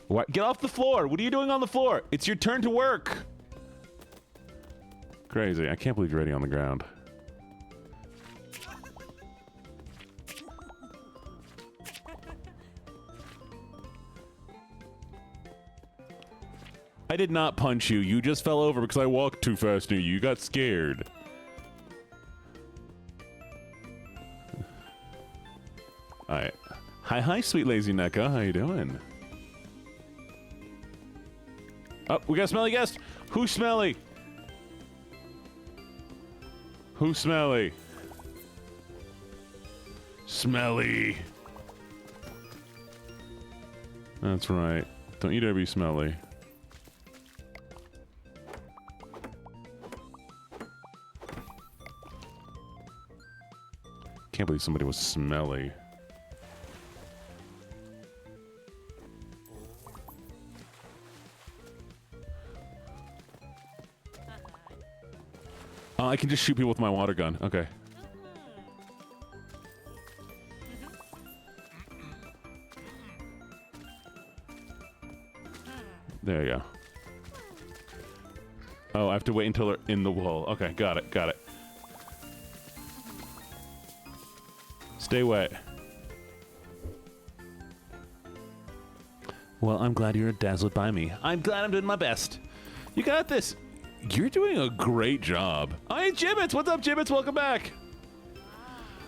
What? Get off the floor! What are you doing on the floor? It's your turn to work! Crazy. I can't believe you're already on the ground. I did not punch you. You just fell over because I walked too fast near you. You got scared. Alright. Hi, sweet lazy Neko. How you doing? Oh, we got a smelly guest. Who's smelly? Who's smelly? Smelly. That's right. Don't you dare be smelly. Can't believe somebody was smelly. Oh, I can just shoot people with my water gun. Okay. There you go. Oh, I have to wait until they're in the wall. Okay, got it, got it. Stay wet. Well, I'm glad you're dazzled by me. I'm glad I'm doing my best. You got this. You're doing a great job. Hey, Jibbits! What's up, Jibbits? Welcome back.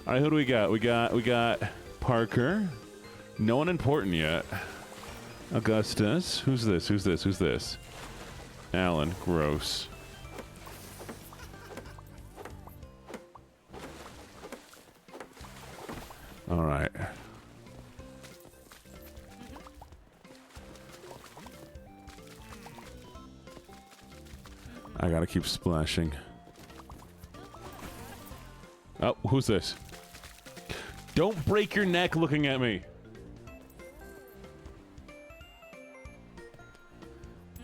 All right, who do we got? We got Parker. No one important yet. Augustus. Who's this? Who's this? Who's this? Alan. Gross. All right. I gotta keep splashing. Oh, who's this? Don't break your neck looking at me.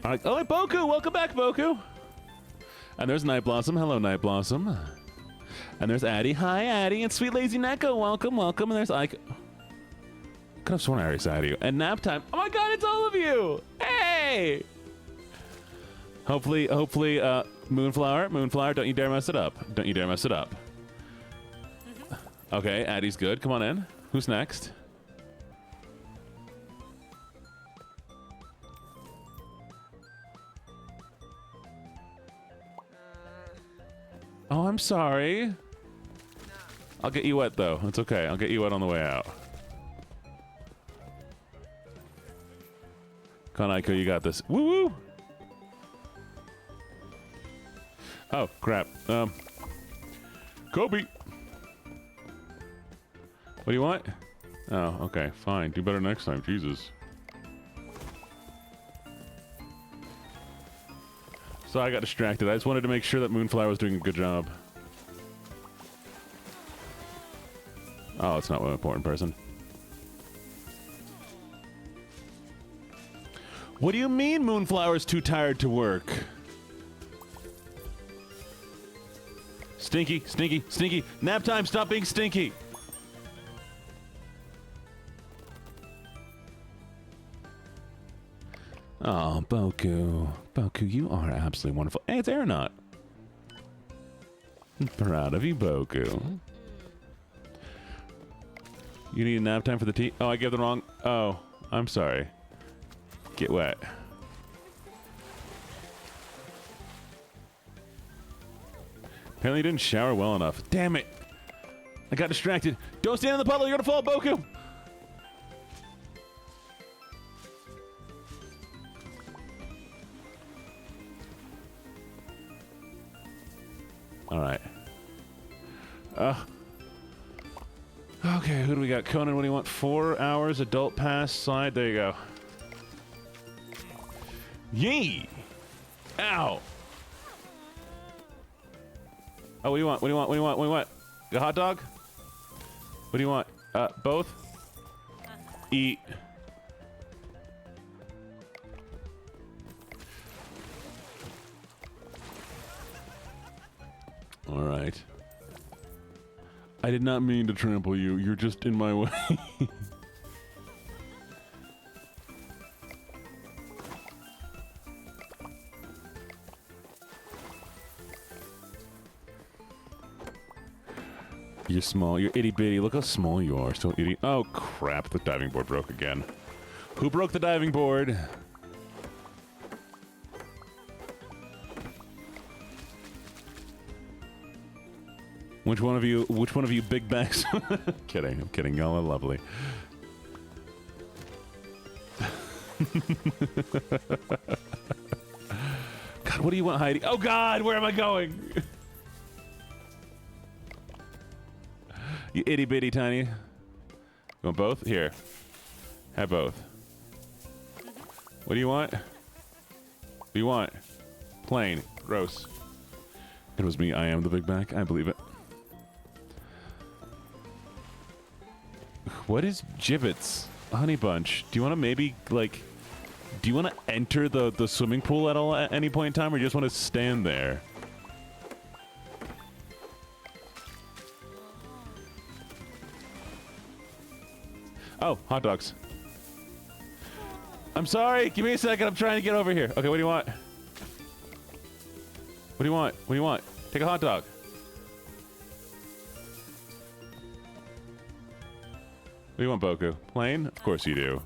All right. Oh, hey, Boku. Welcome back, Boku. And there's Night Blossom. Hello, Night Blossom. And there's Addie. Hi, Addie. And Sweet Lazy Neko. Welcome, welcome. And there's Ike. Could have sworn I already said you. And Nap Time. Oh my god, it's all of you. Hey! Hopefully, Moonflower, don't you dare mess it up. Don't you dare mess it up. Okay, Addie's good. Come on in. Who's next? Oh, I'm sorry. I'll get you wet, though. It's okay. I'll get you wet on the way out. Come on, Aiko, you got this. Woo-woo! Oh, crap. Kobe! What do you want? Oh, okay, fine. Do better next time, Jesus. So I got distracted. I just wanted to make sure that Moonflower was doing a good job. Oh, it's not one important person. What do you mean Moonflower's too tired to work? Stinky, stinky, stinky. Nap time, stop being stinky. Oh, Boku. Boku, you are absolutely wonderful. Hey, it's Aeronaut. I'm proud of you, Boku. You need a nap time for the tea? Oh, I gave the wrong... Oh, I'm sorry. Get wet. Apparently you didn't shower well enough. Damn it! I got distracted. Don't stand in the puddle, you're gonna fall, Boku! Alright. Okay, who do we got? Conan, what do you want? 4 hours, adult pass, slide. There you go. Yee! Ow! Oh, what do you want? What do you want? What do you want? What do you want? A hot dog? What do you want? Both? Eat. All right. I did not mean to trample you. You're just in my way. You're small. You're itty bitty. Look how small you are. So itty. Oh crap! The diving board broke again. Who broke the diving board? Which one of you big bags? Kidding, I'm kidding. Y'all are lovely. God, what do you want, Heidi? Oh God, where am I going? You itty bitty tiny. You want both? Here. Have both. What do you want? What do you want? Plain. Gross. It was me. I am the big back. I believe it. What is gibbets? Honey Bunch. Do you want to maybe, like... Do you want to enter the swimming pool at any point in time, or you just want to stand there? Oh, hot dogs. I'm sorry. Give me a second. I'm trying to get over here. Okay, what do you want? What do you want? What do you want? Take a hot dog. What do you want, Boku? Plain? Of course you do.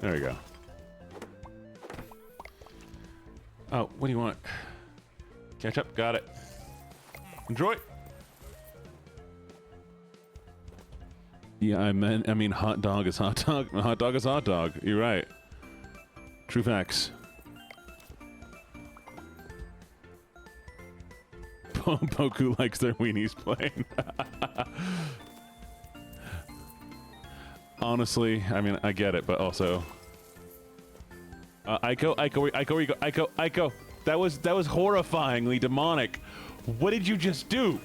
There we go. Oh, what do you want? Ketchup? Got it. Enjoy. Yeah, I mean, hot dog is hot dog. Hot dog is hot dog. You're right. True facts. Boku likes their weenies plain. Honestly, I mean, I get it, but also... Aiko, where you go? Aiko! That was horrifyingly demonic. What did you just do?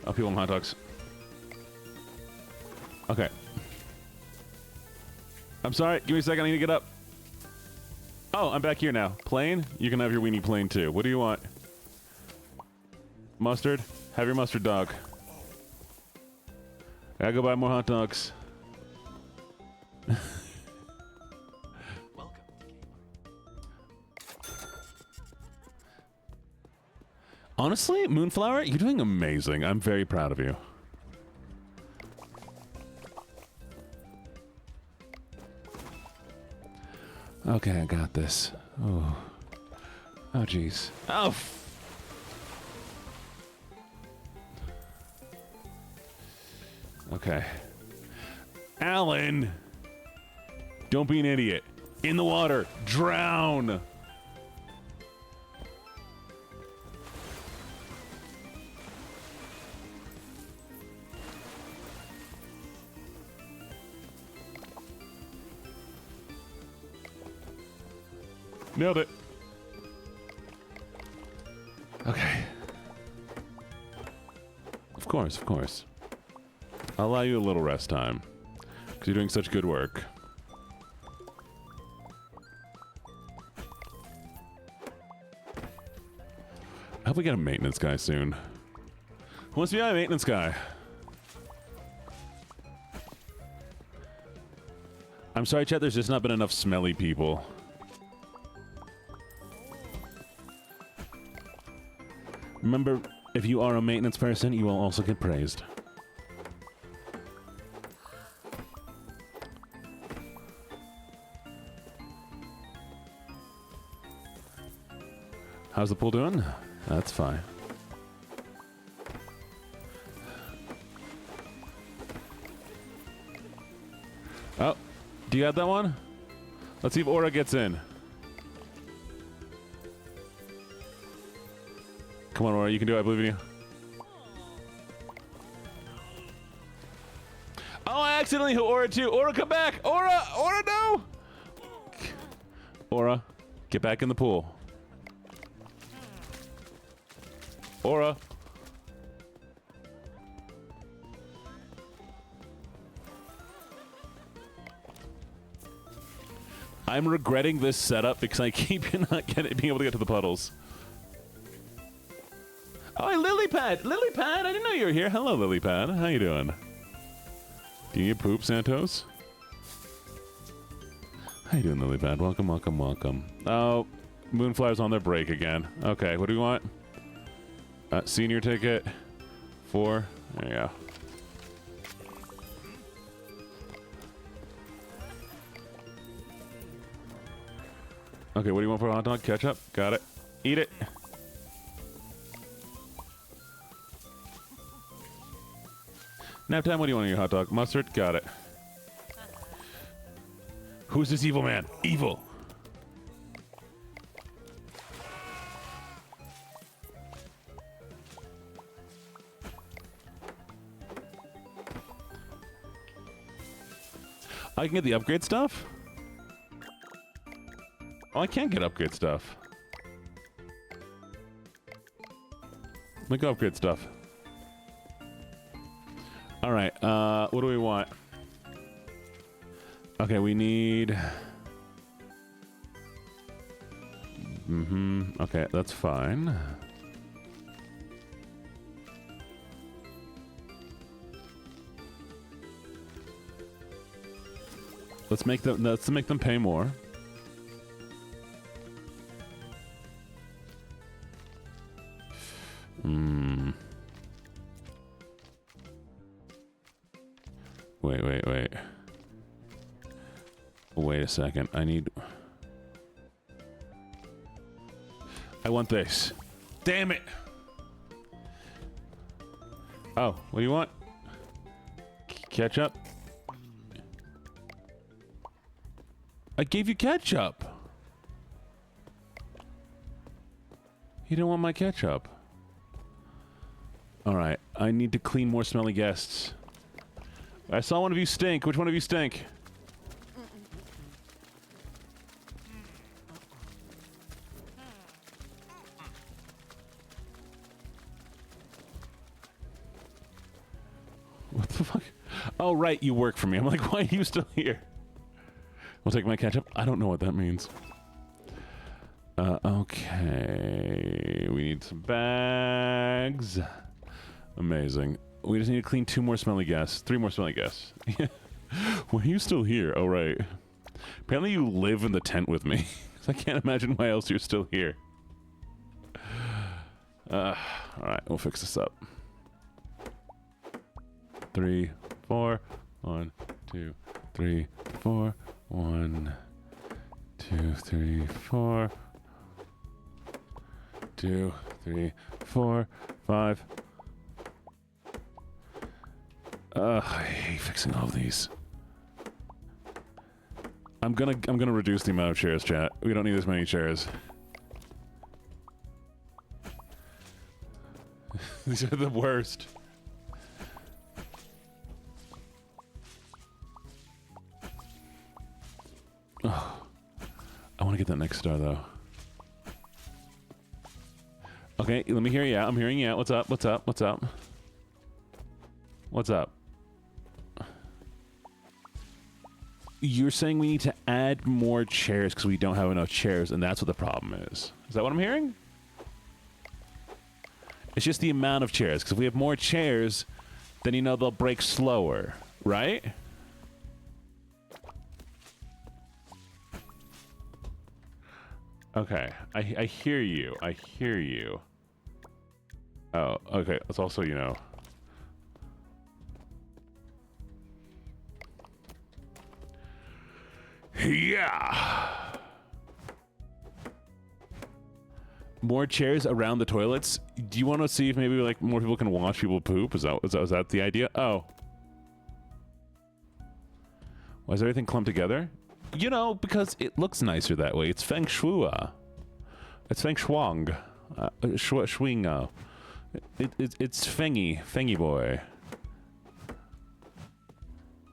Oh, people want hot dogs. Okay. I'm sorry. Give me a second. I need to get up. Oh, I'm back here now. Plain? You can have your weenie plain too. What do you want? Mustard? Have your mustard dog. I gotta go buy more hot dogs. Welcome to Kmart. Honestly, Moonflower, you're doing amazing. I'm very proud of you. Okay, I got this. Oh. Oh, jeez. Oh! Okay. Alan! Don't be an idiot. In the water. Drown! Nailed it. Okay. Of course, of course. I'll allow you a little rest time. Because you're doing such good work. I hope we get a maintenance guy soon. Who wants to be a maintenance guy? I'm sorry, chat, there's just not been enough smelly people. Remember, if you are a maintenance person, you will also get praised. How's the pool doing? That's fine. Oh, do you have that one? Let's see if Aura gets in. Come on, Aura, you can do it. I believe in you. Oh, I accidentally hit Aura too. Aura, come back. Aura, Aura, no. Aura, get back in the pool. Aura. I'm regretting this setup because I keep not being able to get to the puddles. Oh, hey, Lilypad! Lilypad, I didn't know you were here. Hello, Lilypad. How you doing? Do you need poop, Santos? How you doing, Lilypad? Welcome, welcome, welcome. Oh, Moonflower's on their break again. Okay, what do we want? Senior ticket. 4. There you go. Okay, what do you want for a hot dog? Ketchup? Got it. Eat it. Nap time, what do you want on your hot dog? Mustard? Got it. Who's this evil man? Evil! I can get the upgrade stuff? Oh, I can't get upgrade stuff. Let me go upgrade stuff. Alright, what do we want? Okay, we need... Okay, that's fine. Let's make them pay more. Wait. Wait a second. I want this. Damn it! Oh, what do you want? Ketchup? I gave you ketchup! You don't want my ketchup. Alright, I need to clean more smelly guests. I saw one of you stink. Which one of you stink? What the fuck? Oh, right, you work for me. I'm like, why are you still here? We'll take my ketchup. I don't know what that means. Okay. We need some bags. Amazing. We just need to clean 2 more smelly guests. 3 more smelly guests. Why are you still here? Oh, right. Apparently you live in the tent with me. I can't imagine why else you're still here. Alright, we'll fix this up. 3, 4. 1, 2, 3, 4. 1, 2, 3, 4. 2, 3, 4, 5. I hate fixing all of these. I'm gonna reduce the amount of chairs, chat. We don't need this many chairs. These are the worst. Oh, I want to get that next star though. Okay, let me hear you out. I'm hearing you out. What's up? What's up? What's up? What's up? You're saying we need to add more chairs because we don't have enough chairs, and that's what the problem is. Is that what I'm hearing? It's just the amount of chairs, because if we have more chairs, then you know they'll break slower, right? Okay, I hear you. I hear you. Oh, okay. That's also, you know. Yeah. More chairs around the toilets. Do you want to see if maybe like more people can watch people poop? Is that the idea? Oh. Why is everything clumped together? You know, because it looks nicer that way. It's feng shui. It's feng shuang. Schwing. It's fengy. Fengy boy.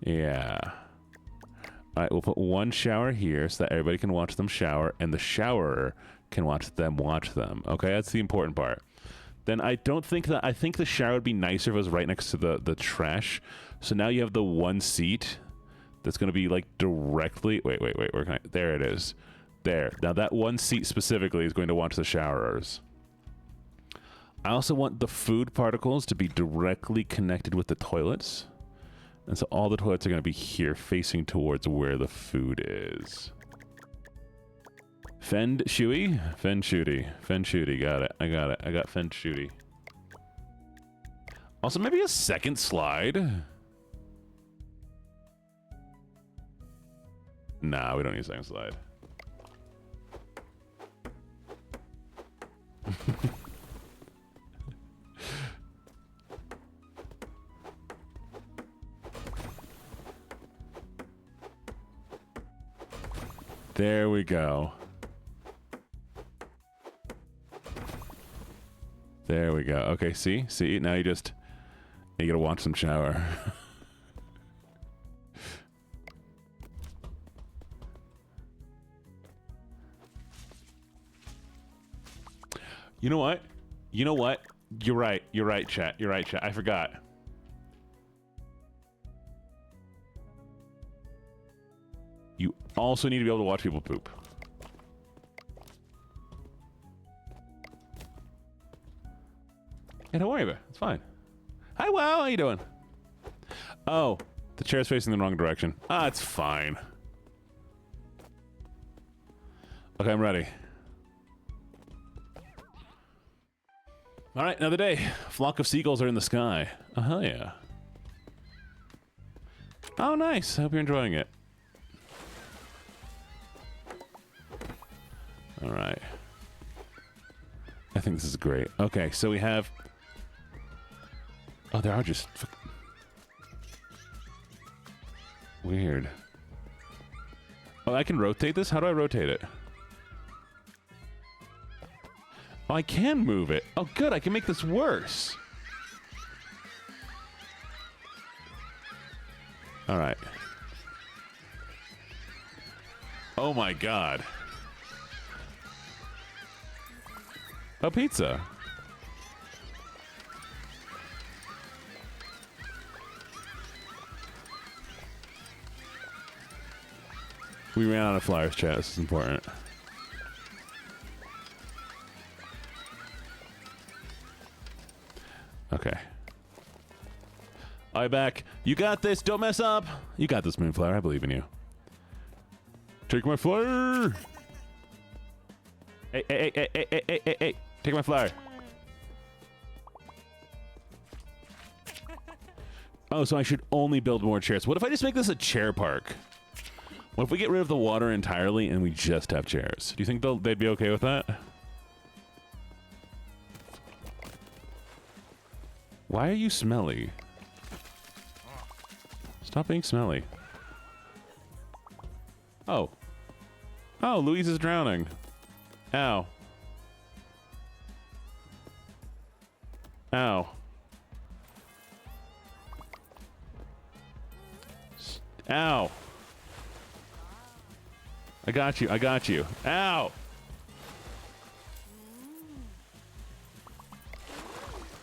Yeah. Alright, we'll put one shower here so that everybody can watch them shower, and the showerer can watch them watch them. Okay, that's the important part. Then I think the shower would be nicer if it was right next to the trash. So now you have the one seat that's going to be like directly... Wait, where can I... There it is. There. Now that one seat specifically is going to watch the showerers. I also want the food particles to be directly connected with the toilets. And so all the toilets are going to be here facing towards where the food is. Fend Shui? Fend Shooty. Fend Shooty. Got it. I got Fend Shooty. Also, maybe a second slide? Nah, we don't need a second slide. There we go. There we go. Okay, see? Now you gotta watch them shower. You know what? You're right, chat. I forgot. You also need to be able to watch people poop. Yeah, don't worry about it. It's fine. Hi, Wow. How you doing? Oh, the chair's facing the wrong direction. Ah, it's fine. Okay, I'm ready. All right, another day. A flock of seagulls are in the sky. Oh, hell yeah. Oh, nice. I hope you're enjoying it. All right. I think this is great. Okay, so we have... Oh, there are just... Weird. Oh, I can rotate this? How do I rotate it? Oh, I can move it. Oh, good. I can make this worse. All right. Oh, my God. Oh, pizza. We ran out of flyers, chat. This is important. Okay. All right, back. You got this. Don't mess up. You got this, Moonflower. I believe in you. Take my flyer. Hey. Take my flyer. Oh, so I should only build more chairs. What if I just make this a chair park? What if we get rid of the water entirely and we just have chairs? Do you think they'd be okay with that? Why are you smelly? Stop being smelly. Oh. Oh, Louise is drowning. Ow. Ow. Ow. I got you. Ow!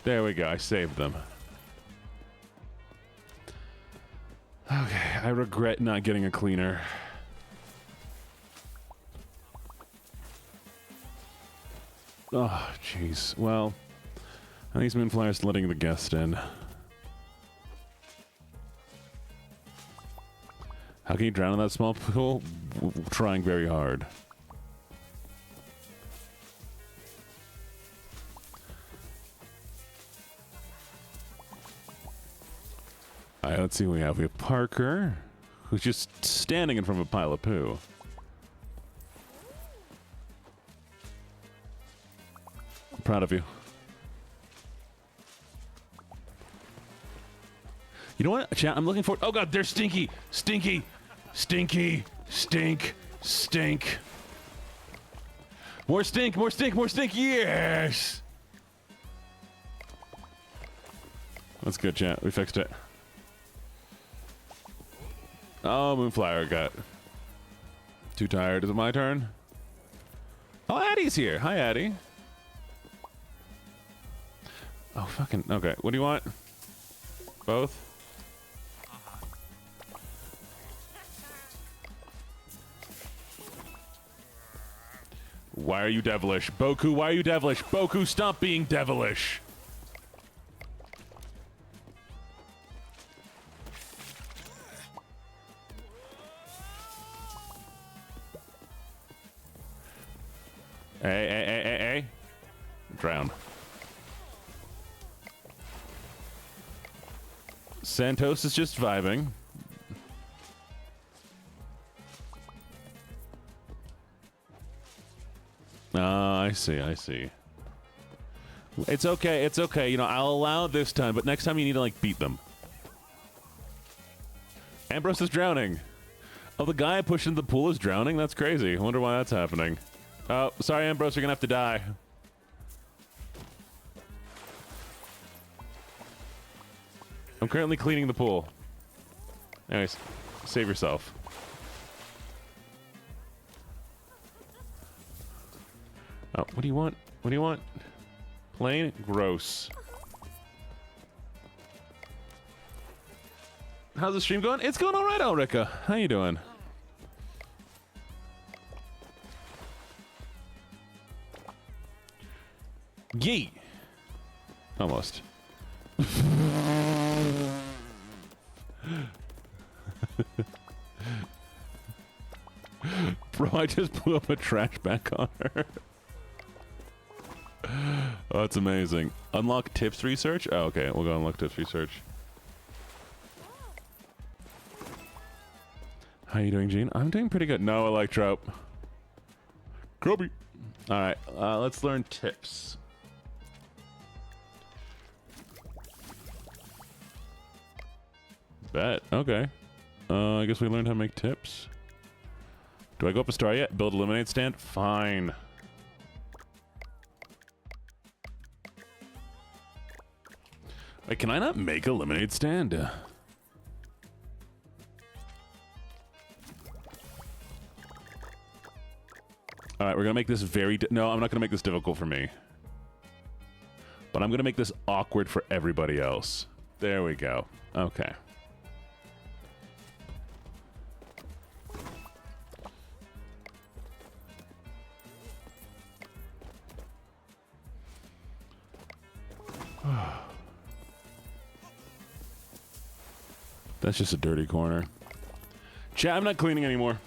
There we go, I saved them. Okay, I regret not getting a cleaner. Oh, jeez. Well, I think Moonflower's letting the guest in. How can you drown in that small pool? Trying very hard. Alright, let's see what we have. We have Parker, who's just standing in front of a pile of poo. I'm proud of you. You know what, chat? I'm looking for... Oh god, they're stinky! Stinky! Stinky. Stink. Stink. More stink, more stink, more stink. Yes. That's good, chat. We fixed it. Oh, Moonflower got too tired. Is it my turn? Oh, Addie's here. Hi, Addie. Oh, fucking... Okay, what do you want? Both? Why are you devilish? Boku, why are you devilish? Boku, stop being devilish! Hey. Drown. Santos is just vibing. I see. It's okay. You know, I'll allow it this time, but next time you need to, like, beat them. Ambrose is drowning. Oh, the guy I pushed into the pool is drowning? That's crazy. I wonder why that's happening. Oh, sorry, Ambrose, you're gonna have to die. I'm currently cleaning the pool. Anyways, save yourself. Oh, what do you want? What do you want? Plain? Gross. How's the stream going? It's going alright, Ulrika. How you doing? Yeet! Almost. Bro, I just blew up a trash bag on her. Oh, that's amazing. Unlock tips research? Oh, okay. We'll go unlock tips research. How you doing, Gene? I'm doing pretty good. No, Electro. Kobe. Alright, let's learn tips. Bet. Okay. I guess we learned how to make tips. Do I go up a star yet? Build a lemonade stand? Fine. Wait, can I not make a lemonade stand? Alright, we're gonna make this very... No, I'm not gonna make this difficult for me. But I'm gonna make this awkward for everybody else. There we go. Okay. That's just a dirty corner. Chat, I'm not cleaning anymore.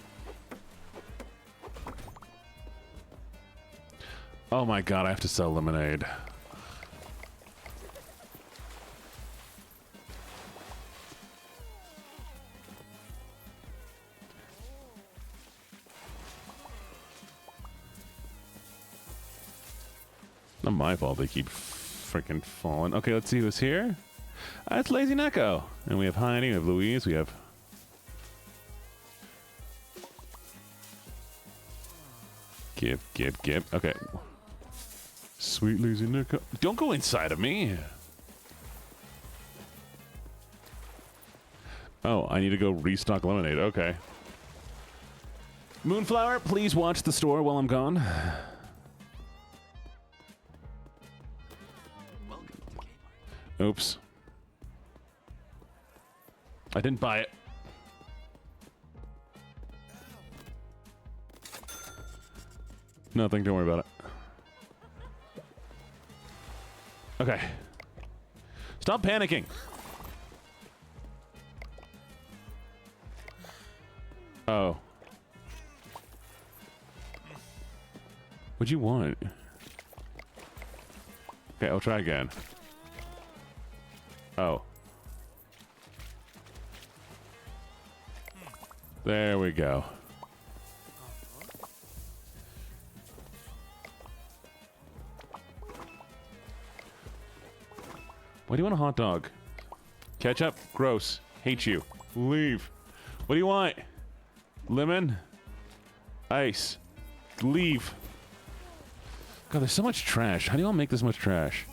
Oh my god, I have to sell lemonade. Not my fault they keep freaking falling. Okay, let's see who's here. It's Lazy Neko. And we have Heidi, we have Louise, we have... Give. Okay. Sweet Lazy Neko. Don't go inside of me. Oh, I need to go restock lemonade. Okay. Moonflower, please watch the store while I'm gone. Oops. I didn't buy it. Nothing, don't worry about it. Okay. Stop panicking. Oh. What'd you want? Okay, I'll try again. Oh. There we go. Why do you want a hot dog? Ketchup? Gross. Hate you. Leave. What do you want? Lemon. Ice. Leave. God, there's so much trash. How do y'all make this much trash?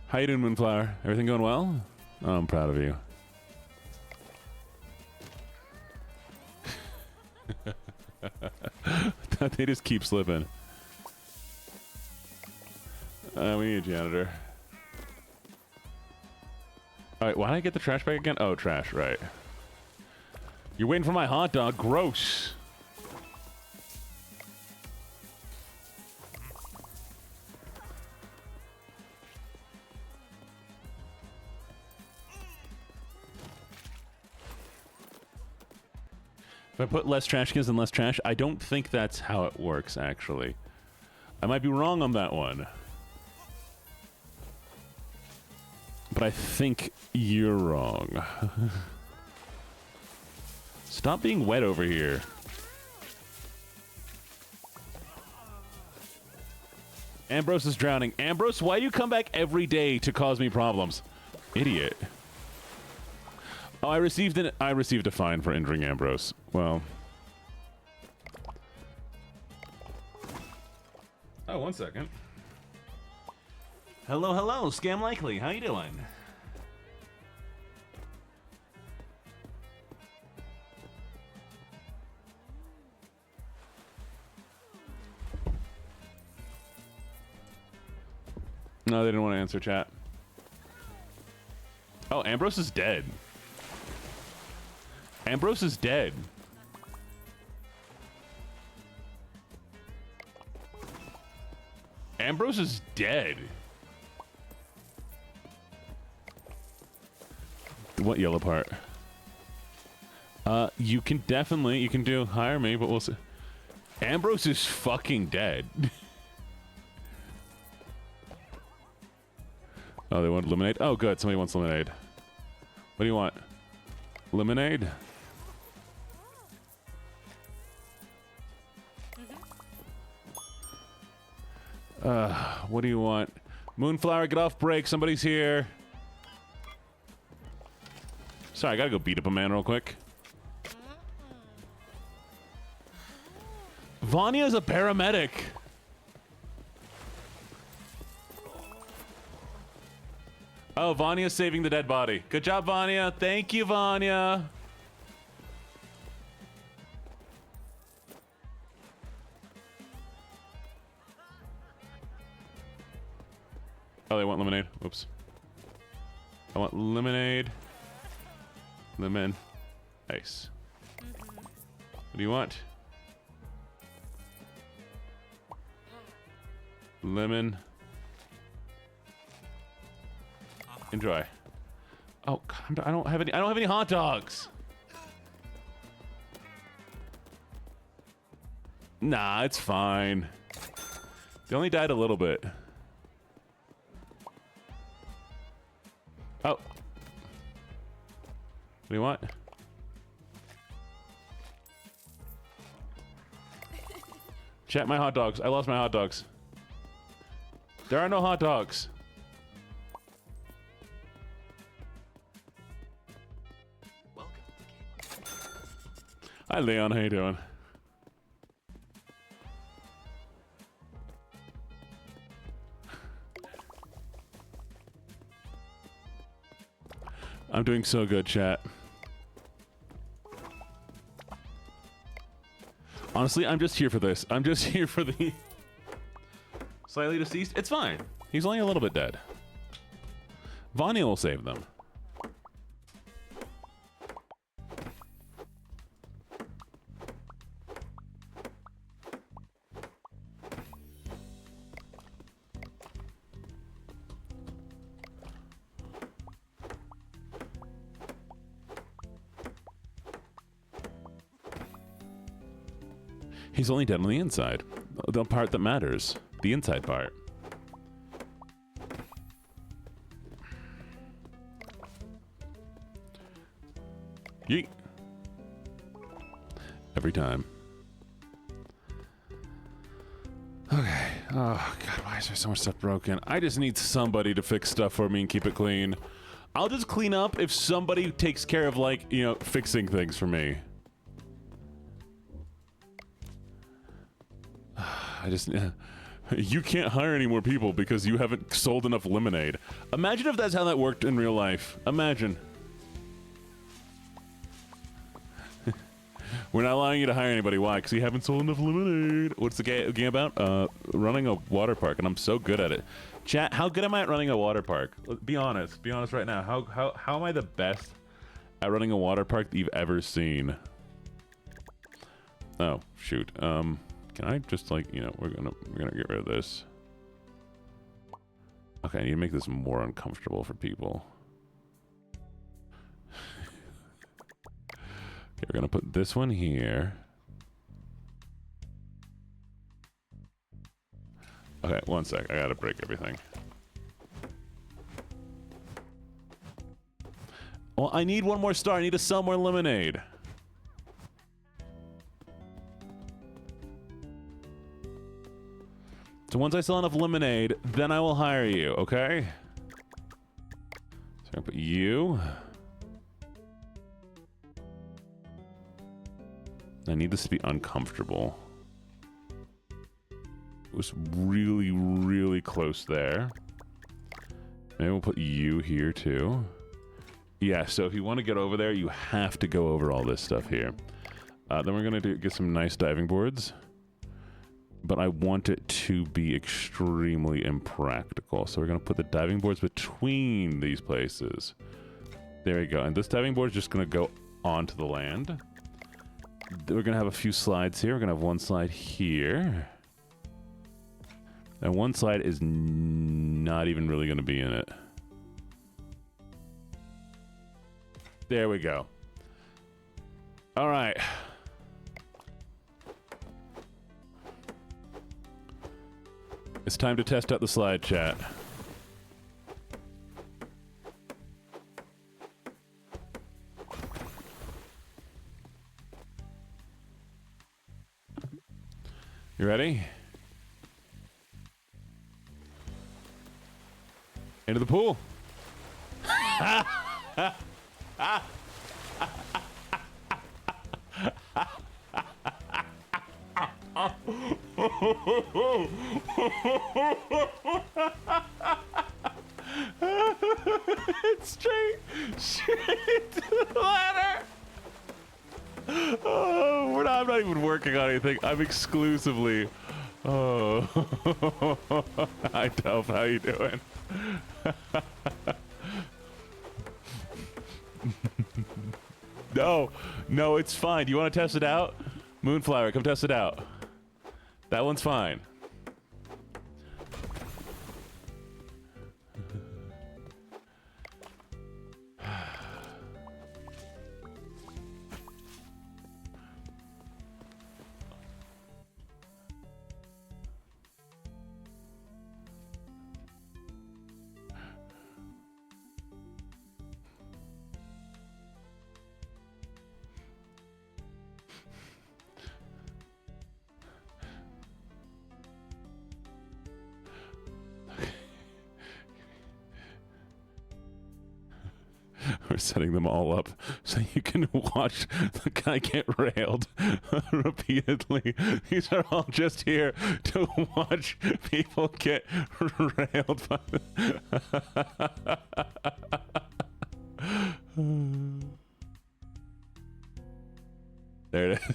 How you doing, Moonflower? Everything going well? Oh, I'm proud of you. They just keep slipping. We need a janitor. Alright, why did I get the trash bag again? Oh, trash, right. You're waiting for my hot dog. Gross. If I put less trash cans and less trash, I don't think that's how it works, actually. I might be wrong on that one. But I think you're wrong. Stop being wet over here. Ambrose is drowning. Ambrose, why do you come back every day to cause me problems? Idiot. Oh, I received a fine for injuring Ambrose. Well. Oh, 1 second. Hello, hello, Scam Likely. How you doing? No, they didn't want to answer chat. Oh, Ambrose is dead. Ambrose is dead. Ambrose is dead. What yellow part? You can do hire me, but we'll see. Ambrose is fucking dead. Oh, they want lemonade? Oh, good. Somebody wants lemonade. What do you want? Lemonade? What do you want? Moonflower, get off break. Somebody's here. Sorry, I gotta go beat up a man real quick. Vanya's a paramedic. Oh, Vanya's saving the dead body. Good job, Vanya. Thank you, Vanya. Oh, they want lemonade. Oops. I want lemonade. Lemon. Nice. What do you want? Lemon. Enjoy. Oh, God, I don't have any hot dogs. Nah, it's fine. They only died a little bit. Oh. What do you want? Chat my hot dogs. I lost my hot dogs. There are no hot dogs. Hi, Leon. How you doing? I'm doing so good, chat. Honestly, I'm just here for this. I'm just here for the slightly deceased. It's fine. He's only a little bit dead. Vanya will save them. He's only dead on the inside. The part that matters. The inside part. Yeet. Every time. Okay. Oh, God, why is there so much stuff broken? I just need somebody to fix stuff for me and keep it clean. I'll just clean up if somebody takes care of, like, you know, fixing things for me. I just... You can't hire any more people because you haven't sold enough lemonade. Imagine if that's how that worked in real life. Imagine. We're not allowing you to hire anybody. Why? Because you haven't sold enough lemonade. What's the game about? Running a water park, and I'm so good at it. Chat, how good am I at running a water park? Be honest. Be honest right now. How am I the best at running a water park that you've ever seen? Oh, shoot. Can I just, like, you know, we're gonna get rid of this. Okay, I need to make this more uncomfortable for people. Okay, we're gonna put this one here. Okay, one sec. I gotta break everything. Well, I need one more star. I need to sell more lemonade. So once I sell enough lemonade, then I will hire you, okay? So I'm gonna put you. I need this to be uncomfortable. It was really, really close there. Maybe we'll put you here too. Yeah, so if you want to get over there, you have to go over all this stuff here. Then we're gonna get some nice diving boards. But I want it to be extremely impractical. So we're going to put the diving boards between these places. There we go. And this diving board is just going to go onto the land. We're going to have a few slides here. We're going to have one slide here. And one slide is not even really going to be in it. There we go. All right. It's time to test out the slide, chat. You ready? Into the pool. Straight to the ladder. Oh, I'm not even working on anything. I'm exclusively. Oh, hi Delph, how you doing? No, it's fine. Do you want to test it out? Moonflower, come test it out. That one's fine. We're setting them all up so you can watch the guy get railed repeatedly. These are all just here to watch people get railed by there it is.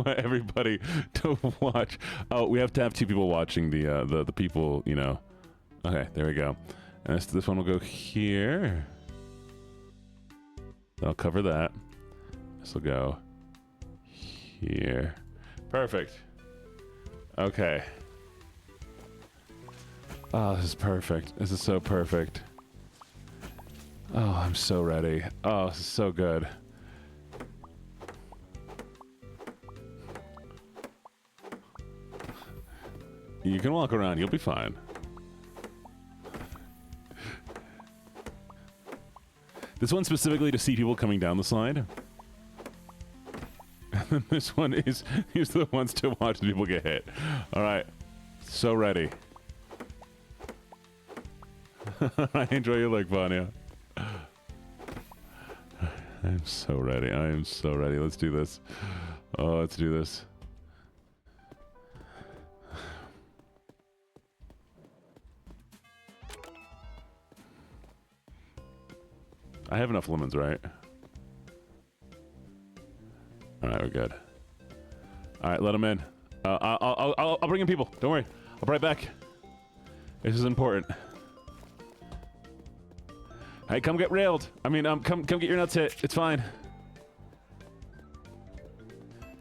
Everybody to watch. Oh, we have to have two people watching the people, you know. Okay, there we go. And this one will go here. I'll cover that. This will go here. Perfect. Okay. Oh, this is perfect. This is so perfect. Oh, I'm so ready. Oh, this is so good. You can walk around. You'll be fine. This one's specifically to see people coming down the slide. And then this one is the ones to watch people get hit. All right. So ready. I enjoy your leg, Vanya. I'm so ready. I am so ready. Let's do this. Oh, let's do this. I have enough lemons, right? All right, we're good. All right, let them in. I'll bring in people. Don't worry. I'll be right back. This is important. Hey, come get railed. I mean, come get your nuts hit. It's fine.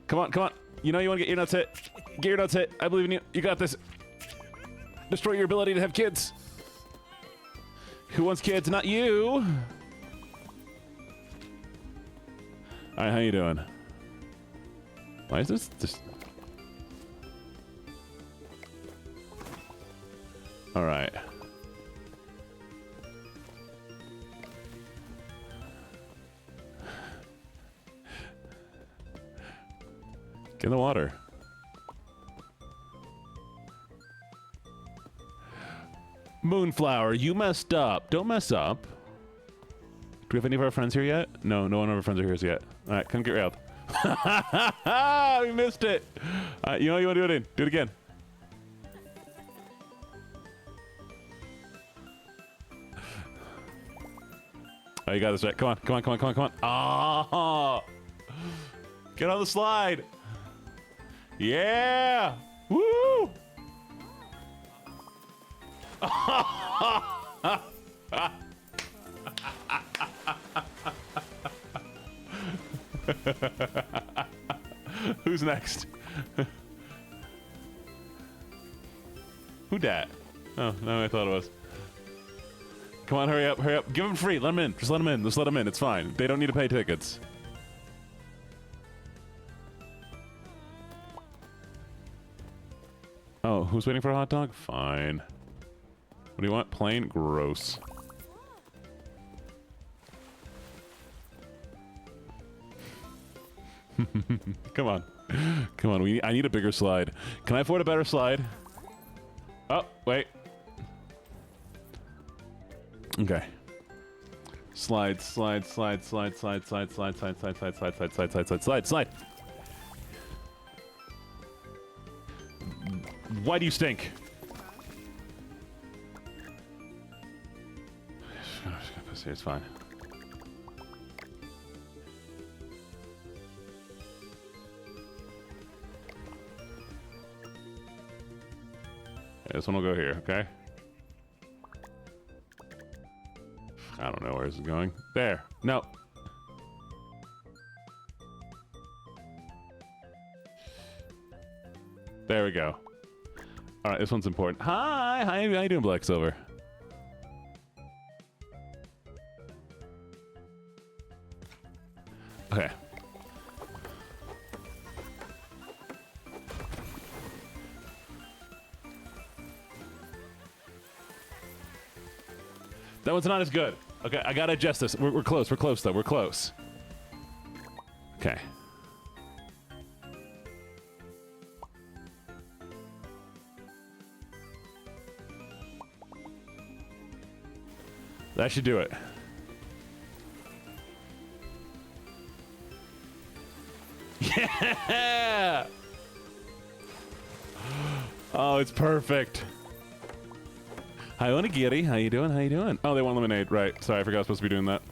Come on, come on. You know you want to get your nuts hit. Get your nuts hit. I believe in you. You got this. Destroy your ability to have kids. Who wants kids? Not you. All right, how you doing? Why is this just... All right. Get in the water. Moonflower, you messed up. Don't mess up. Do we have any of our friends here yet? No, no one of our friends are here yet. All right, come get railed. We missed it. You know what you want to do it in. Do it again. Oh, you got this right. Come on, come on, come on, come on, come on. Oh! Get on the slide. Yeah! Woo! Who's next? Who dat? Oh, no, I thought it was. Come on, hurry up, hurry up. Give them free. Let them in. Just let them in. Just let them in. It's fine. They don't need to pay tickets. Oh, who's waiting for a hot dog? Fine. What do you want? Plain? Gross. Come on. Come on. I need a bigger slide. Can I afford a better slide? Oh, wait. Okay. Slide, slide, slide, slide, slide, slide, slide, slide, slide, slide, slide, slide, slide, slide, slide, slide, slide. Why do you stink? It's fine. Yeah, this one will go here, okay? I don't know where this is going. There. No. There we go. All right, this one's important. Hi, how you doing, Black Silver? Okay. That one's not as good. Okay, I gotta adjust this. We're close. We're close, though. We're close. Okay. That should do it. Yeah! Oh, it's perfect. Hi, Onigiri. How you doing? How you doing? Oh, they want lemonade. Right. Sorry, I forgot I was supposed to be doing that.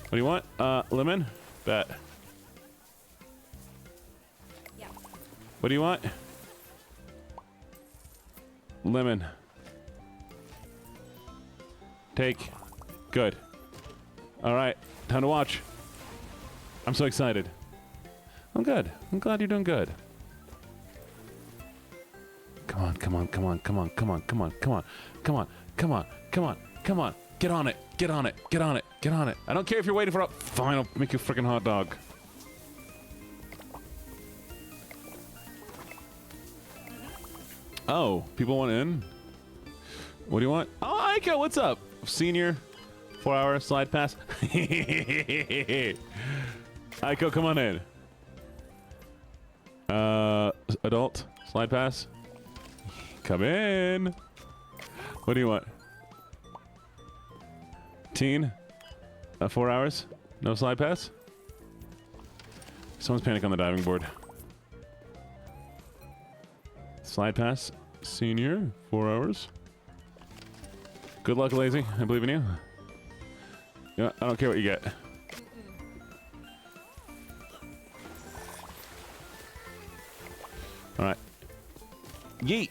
What do you want? Lemon? Bet. Yeah. What do you want? Lemon. Take. Good. All right. Time to watch. I'm so excited. I'm good. I'm glad you're doing good. Come on, come on, come on, come on, come on, come on, come on, come on, come on, come on, come on. Get on it. Get on it. Get on it. Get on it. I don't care if you're waiting for a... Fine, I'll make you a freaking hot dog. Oh, people want in? What do you want? Oh, Aika, what's up? Senior 4-hour slide pass. Aiko, come on in. Adult slide pass. Come in. What do you want? Teen? 4 hours? No slide pass? Someone's panic on the diving board. Slide pass. Senior. 4 hours. Good luck, Lazy. I believe in you. Yeah, I don't care what you get. Alright. Yeet!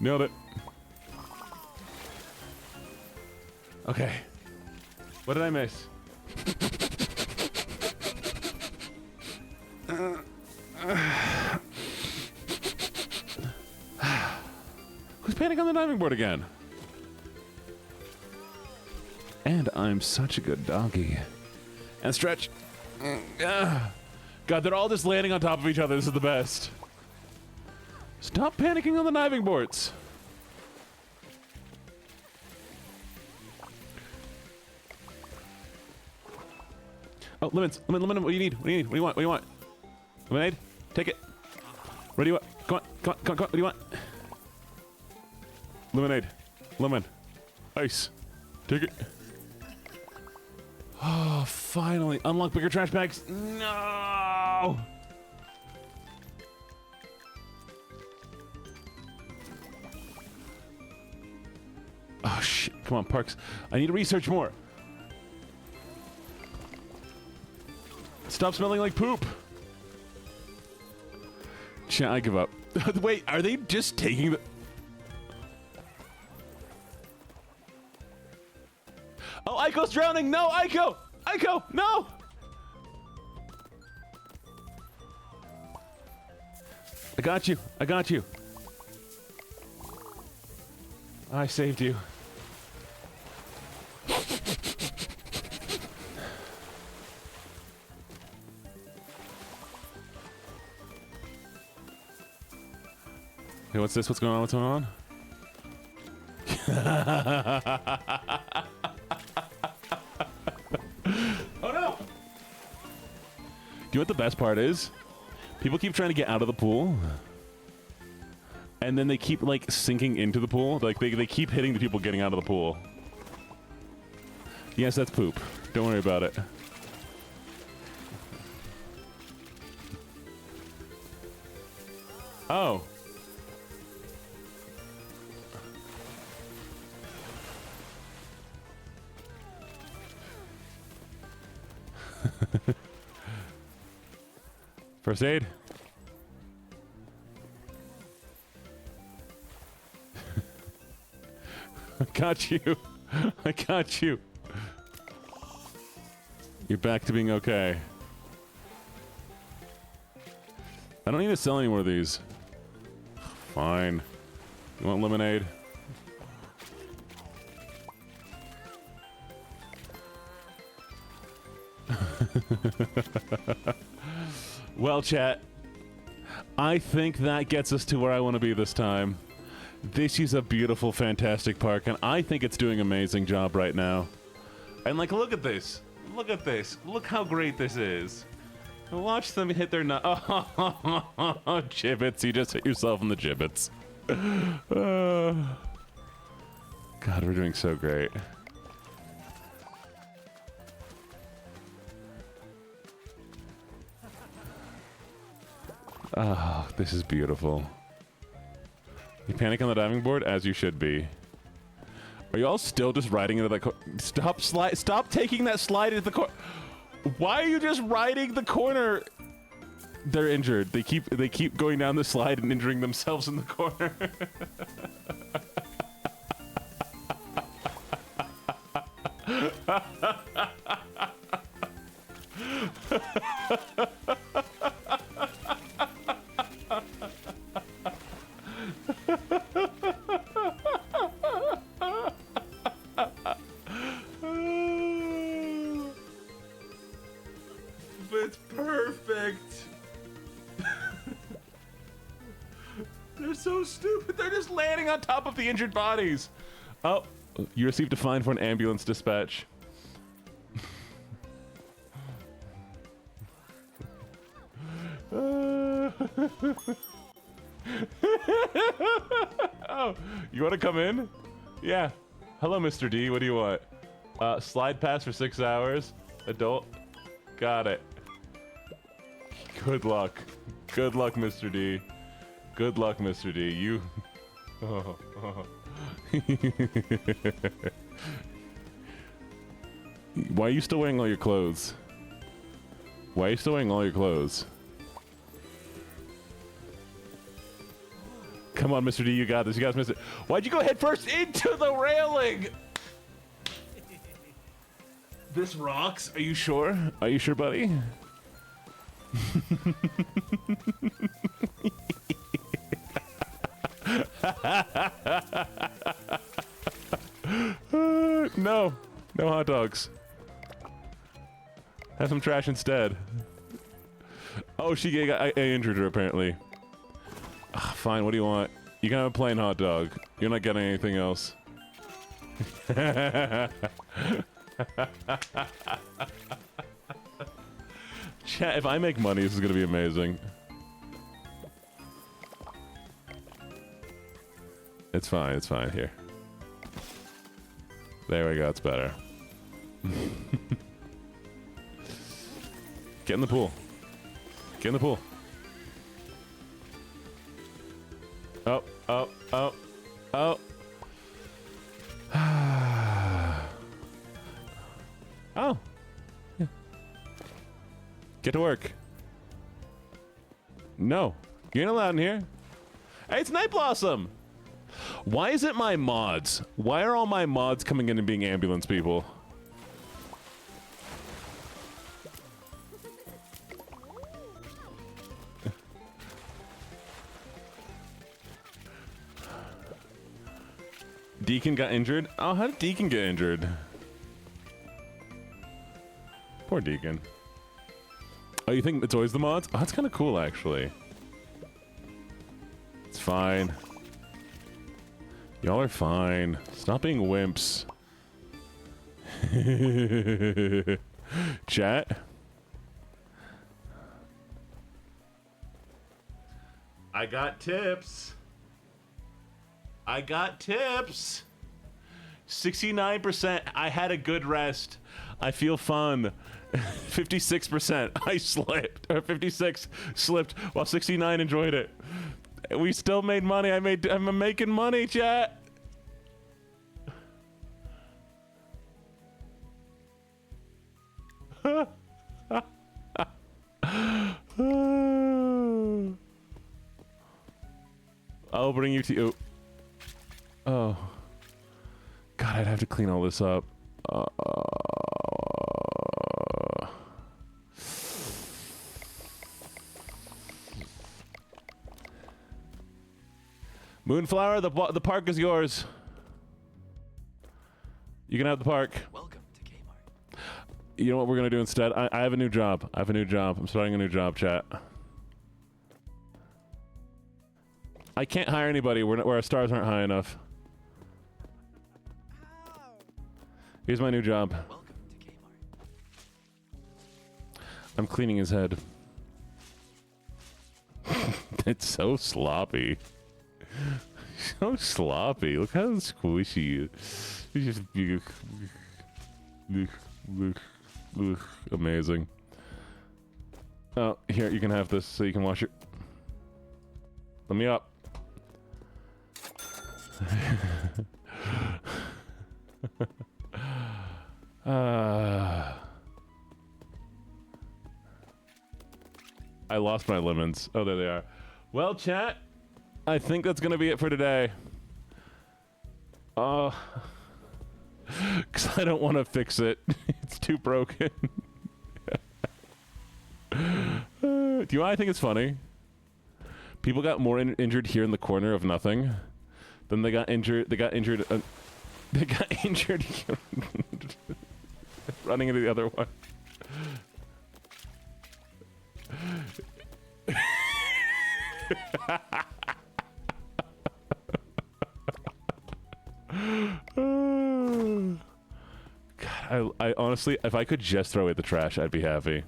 Nailed it. Okay. What did I miss? Who's painting on the diving board again? And I'm such a good doggy. And stretch. God, they're all just landing on top of each other. This is the best. Stop panicking on the diving boards. Oh, lemons. Lemon. What do you need? What do you need? What do you want? What do you want? Lemonade? Take it. What do you want? Come on. What do you want? Lemonade. Lemon. Ice. Take it. Oh, finally. Unlock bigger trash bags. No! Oh, shit. Come on, Parks. I need to research more. Stop smelling like poop. Chat, I give up. Wait, are they just taking the... Oh, Aiko's drowning! No, Aiko! Aiko, no! I got you. I got you. I saved you. Hey, what's this? What's going on? What's going on? Oh no! Do you know what the best part is? People keep trying to get out of the pool. And then they keep, like, sinking into the pool. Like, they keep hitting the people getting out of the pool. Yes, that's poop. Don't worry about it. Oh. First aid. I got you. I got you. You're back to being okay. I don't need to sell any more of these. Fine. You want lemonade? Well, chat, I think that gets us to where I want to be this time. This is a beautiful, fantastic park, and I think it's doing an amazing job right now. And, like, look at this. Look at this. Look how great this is. Watch them hit their Oh, gibbets. You just hit yourself in the gibbets. God, we're doing so great. Oh, this is beautiful. You panic on the diving board, as you should be. Are you all still just riding into that Stop taking that slide into the corner. Why are you just riding the corner? They're injured. They keep going down the slide and injuring themselves in the corner. It's perfect. They're so stupid. They're just landing on top of the injured bodies. Oh, You received a fine for an ambulance dispatch. Oh, you want to come in? Yeah. Hello, Mr. D. What do you want? Slide pass for 6 hours. Adult. Got it. Good luck. Good luck, Mr. D. Good luck, Mr. D. You... Oh, oh. Why are you still wearing all your clothes? Why are you still wearing all your clothes? Come on, Mr. D, you got this. You guys missed it. Why'd you go head first into the railing? This rocks. Are you sure? Are you sure, buddy? No. No hot dogs. Have some trash instead. Oh, I injured her, apparently. Fine, what do you want? You can have a plain hot dog. You're not getting anything else. Chat, if I make money, this is gonna be amazing. It's fine, here. There we go, it's better. Get in the pool. Get in the pool. Oh, oh, oh, oh. Oh. Yeah. Get to work. No. You're not allowed in here. Hey, it's Night Blossom! Why is it my mods? Why are all my mods coming in and being ambulance people? Deacon got injured? Oh, how did Deacon get injured? Poor Deacon. Oh, you think it's always the mods? Oh, that's kind of cool, actually. It's fine. Y'all are fine. Stop being wimps. Chat? I got tips. I got tips. 69%. I had a good rest. I feel fun. 56%. I slipped. Or 56 slipped while 69 enjoyed it. We still made money. I'm making money, chat. I'll bring you to you. Oh. God, I'd have to clean all this up. Moonflower, the park is yours. You can have the park. Welcome to Kmart. You know what we're gonna do instead? I have a new job. I'm starting a new job, chat. I can't hire anybody where our stars aren't high enough. Here's my new job. Welcome to Kmart. I'm cleaning his head. It's so sloppy. So sloppy. Look how squishy. It's just amazing. Oh, here, you can have this so you can wash your... Let me up. I lost my lemons. Oh, there they are. Well, chat, I think that's gonna be it for today. Because I don't want to fix it. It's too broken. Do you know what I think is funny? People got more injured here in the corner of nothing than they got injured. They got injured running into the other one. I honestly, if I could just throw away the trash, I'd be happy.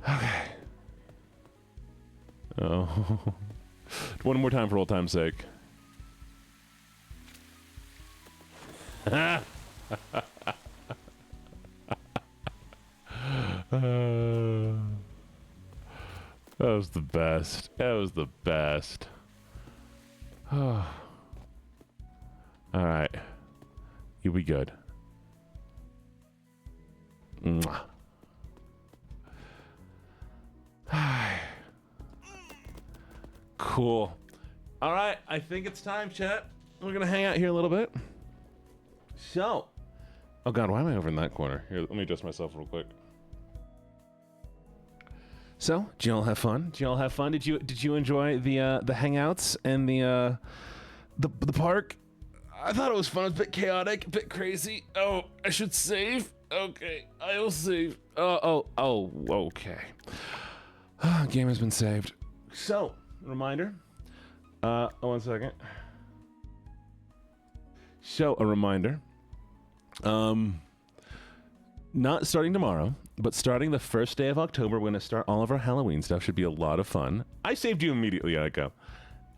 Okay. Oh. One more time for old time's sake. That was the best. That was the best. All right. You'll be good. Mwah. Cool. All right. I think it's time, chat. We're going to hang out here a little bit. So. Oh, God. Why am I over in that corner? Here, let me adjust myself real quick. So, did you all have fun? Did you all have fun? Did you enjoy the hangouts and the park? I thought it was fun. It was a bit chaotic, a bit crazy. Oh, I should save. Okay, I will save. Okay. Game has been saved. So, reminder. One second. So, a reminder. Not starting tomorrow, but starting the first day of October, we're going to start all of our Halloween stuff. Should be a lot of fun. I saved you immediately, Aiko.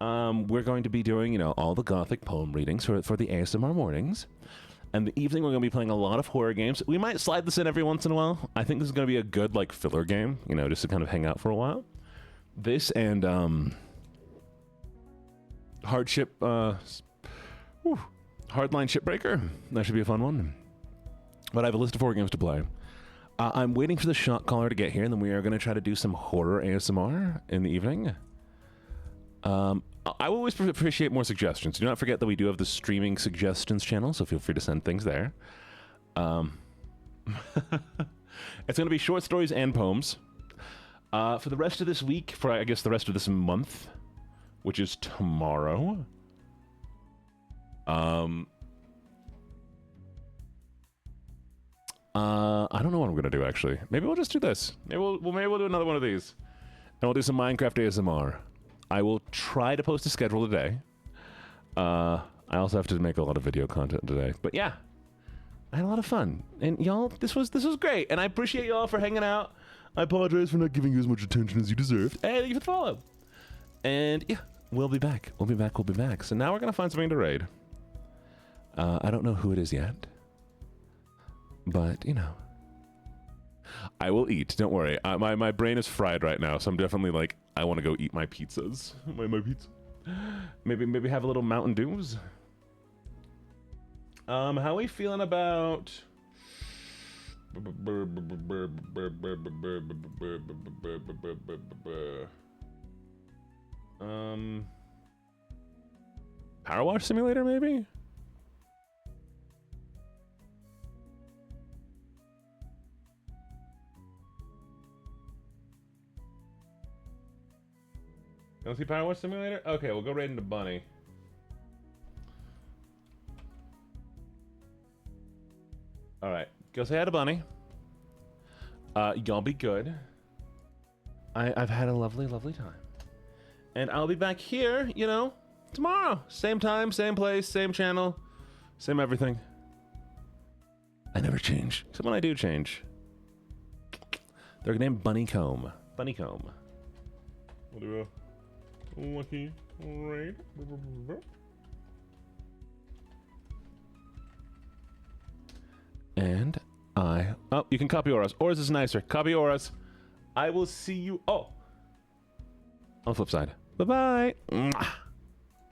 We're going to be doing, all the gothic poem readings for the ASMR mornings. And the evening, we're going to be playing a lot of horror games. We might slide this in every once in a while. I think this is going to be a good, filler game, just to kind of hang out for a while. This and, Hardline Shipbreaker. That should be a fun one. But I have a list of horror games to play. I'm waiting for the shot caller to get here, and then we are going to try to do some horror ASMR in the evening. I will always appreciate more suggestions. Do not forget that we do have the streaming suggestions channel, so feel free to send things there. It's going to be short stories and poems. For the rest of this week, for I guess the rest of this month, which is tomorrow, I don't know what I'm gonna do actually. Maybe we'll just do this. Maybe we'll do another one of these, and we'll do some Minecraft ASMR. I will try to post a schedule today. I also have to make a lot of video content today. But yeah, I had a lot of fun, and y'all, this was great, and I appreciate y'all for hanging out. I apologize for not giving you as much attention as you deserved. Hey, you can follow. And yeah, we'll be back. We'll be back. So now we're gonna find something to raid. I don't know who it is yet. But, I will eat. Don't worry. My brain is fried right now, so I'm definitely I want to go eat my pizzas. My pizza. Maybe have a little Mountain Dews. How are we feeling about... Power Wash Simulator, maybe? You want to see Power Wash Simulator? Okay, we'll go right into Bunny. Alright, go say hi to Bunny. Y'all be good. I've had a lovely, lovely time. And I'll be back here, tomorrow. Same time, same place, same channel, same everything. I never change. Except when I do change. They're named Bunnycomb. Bunnycomb. We'll do a lucky raid. And oh, you can copy auras. Auras is nicer. Copy auras. I will see you. Oh. On the flip side. Bye-bye.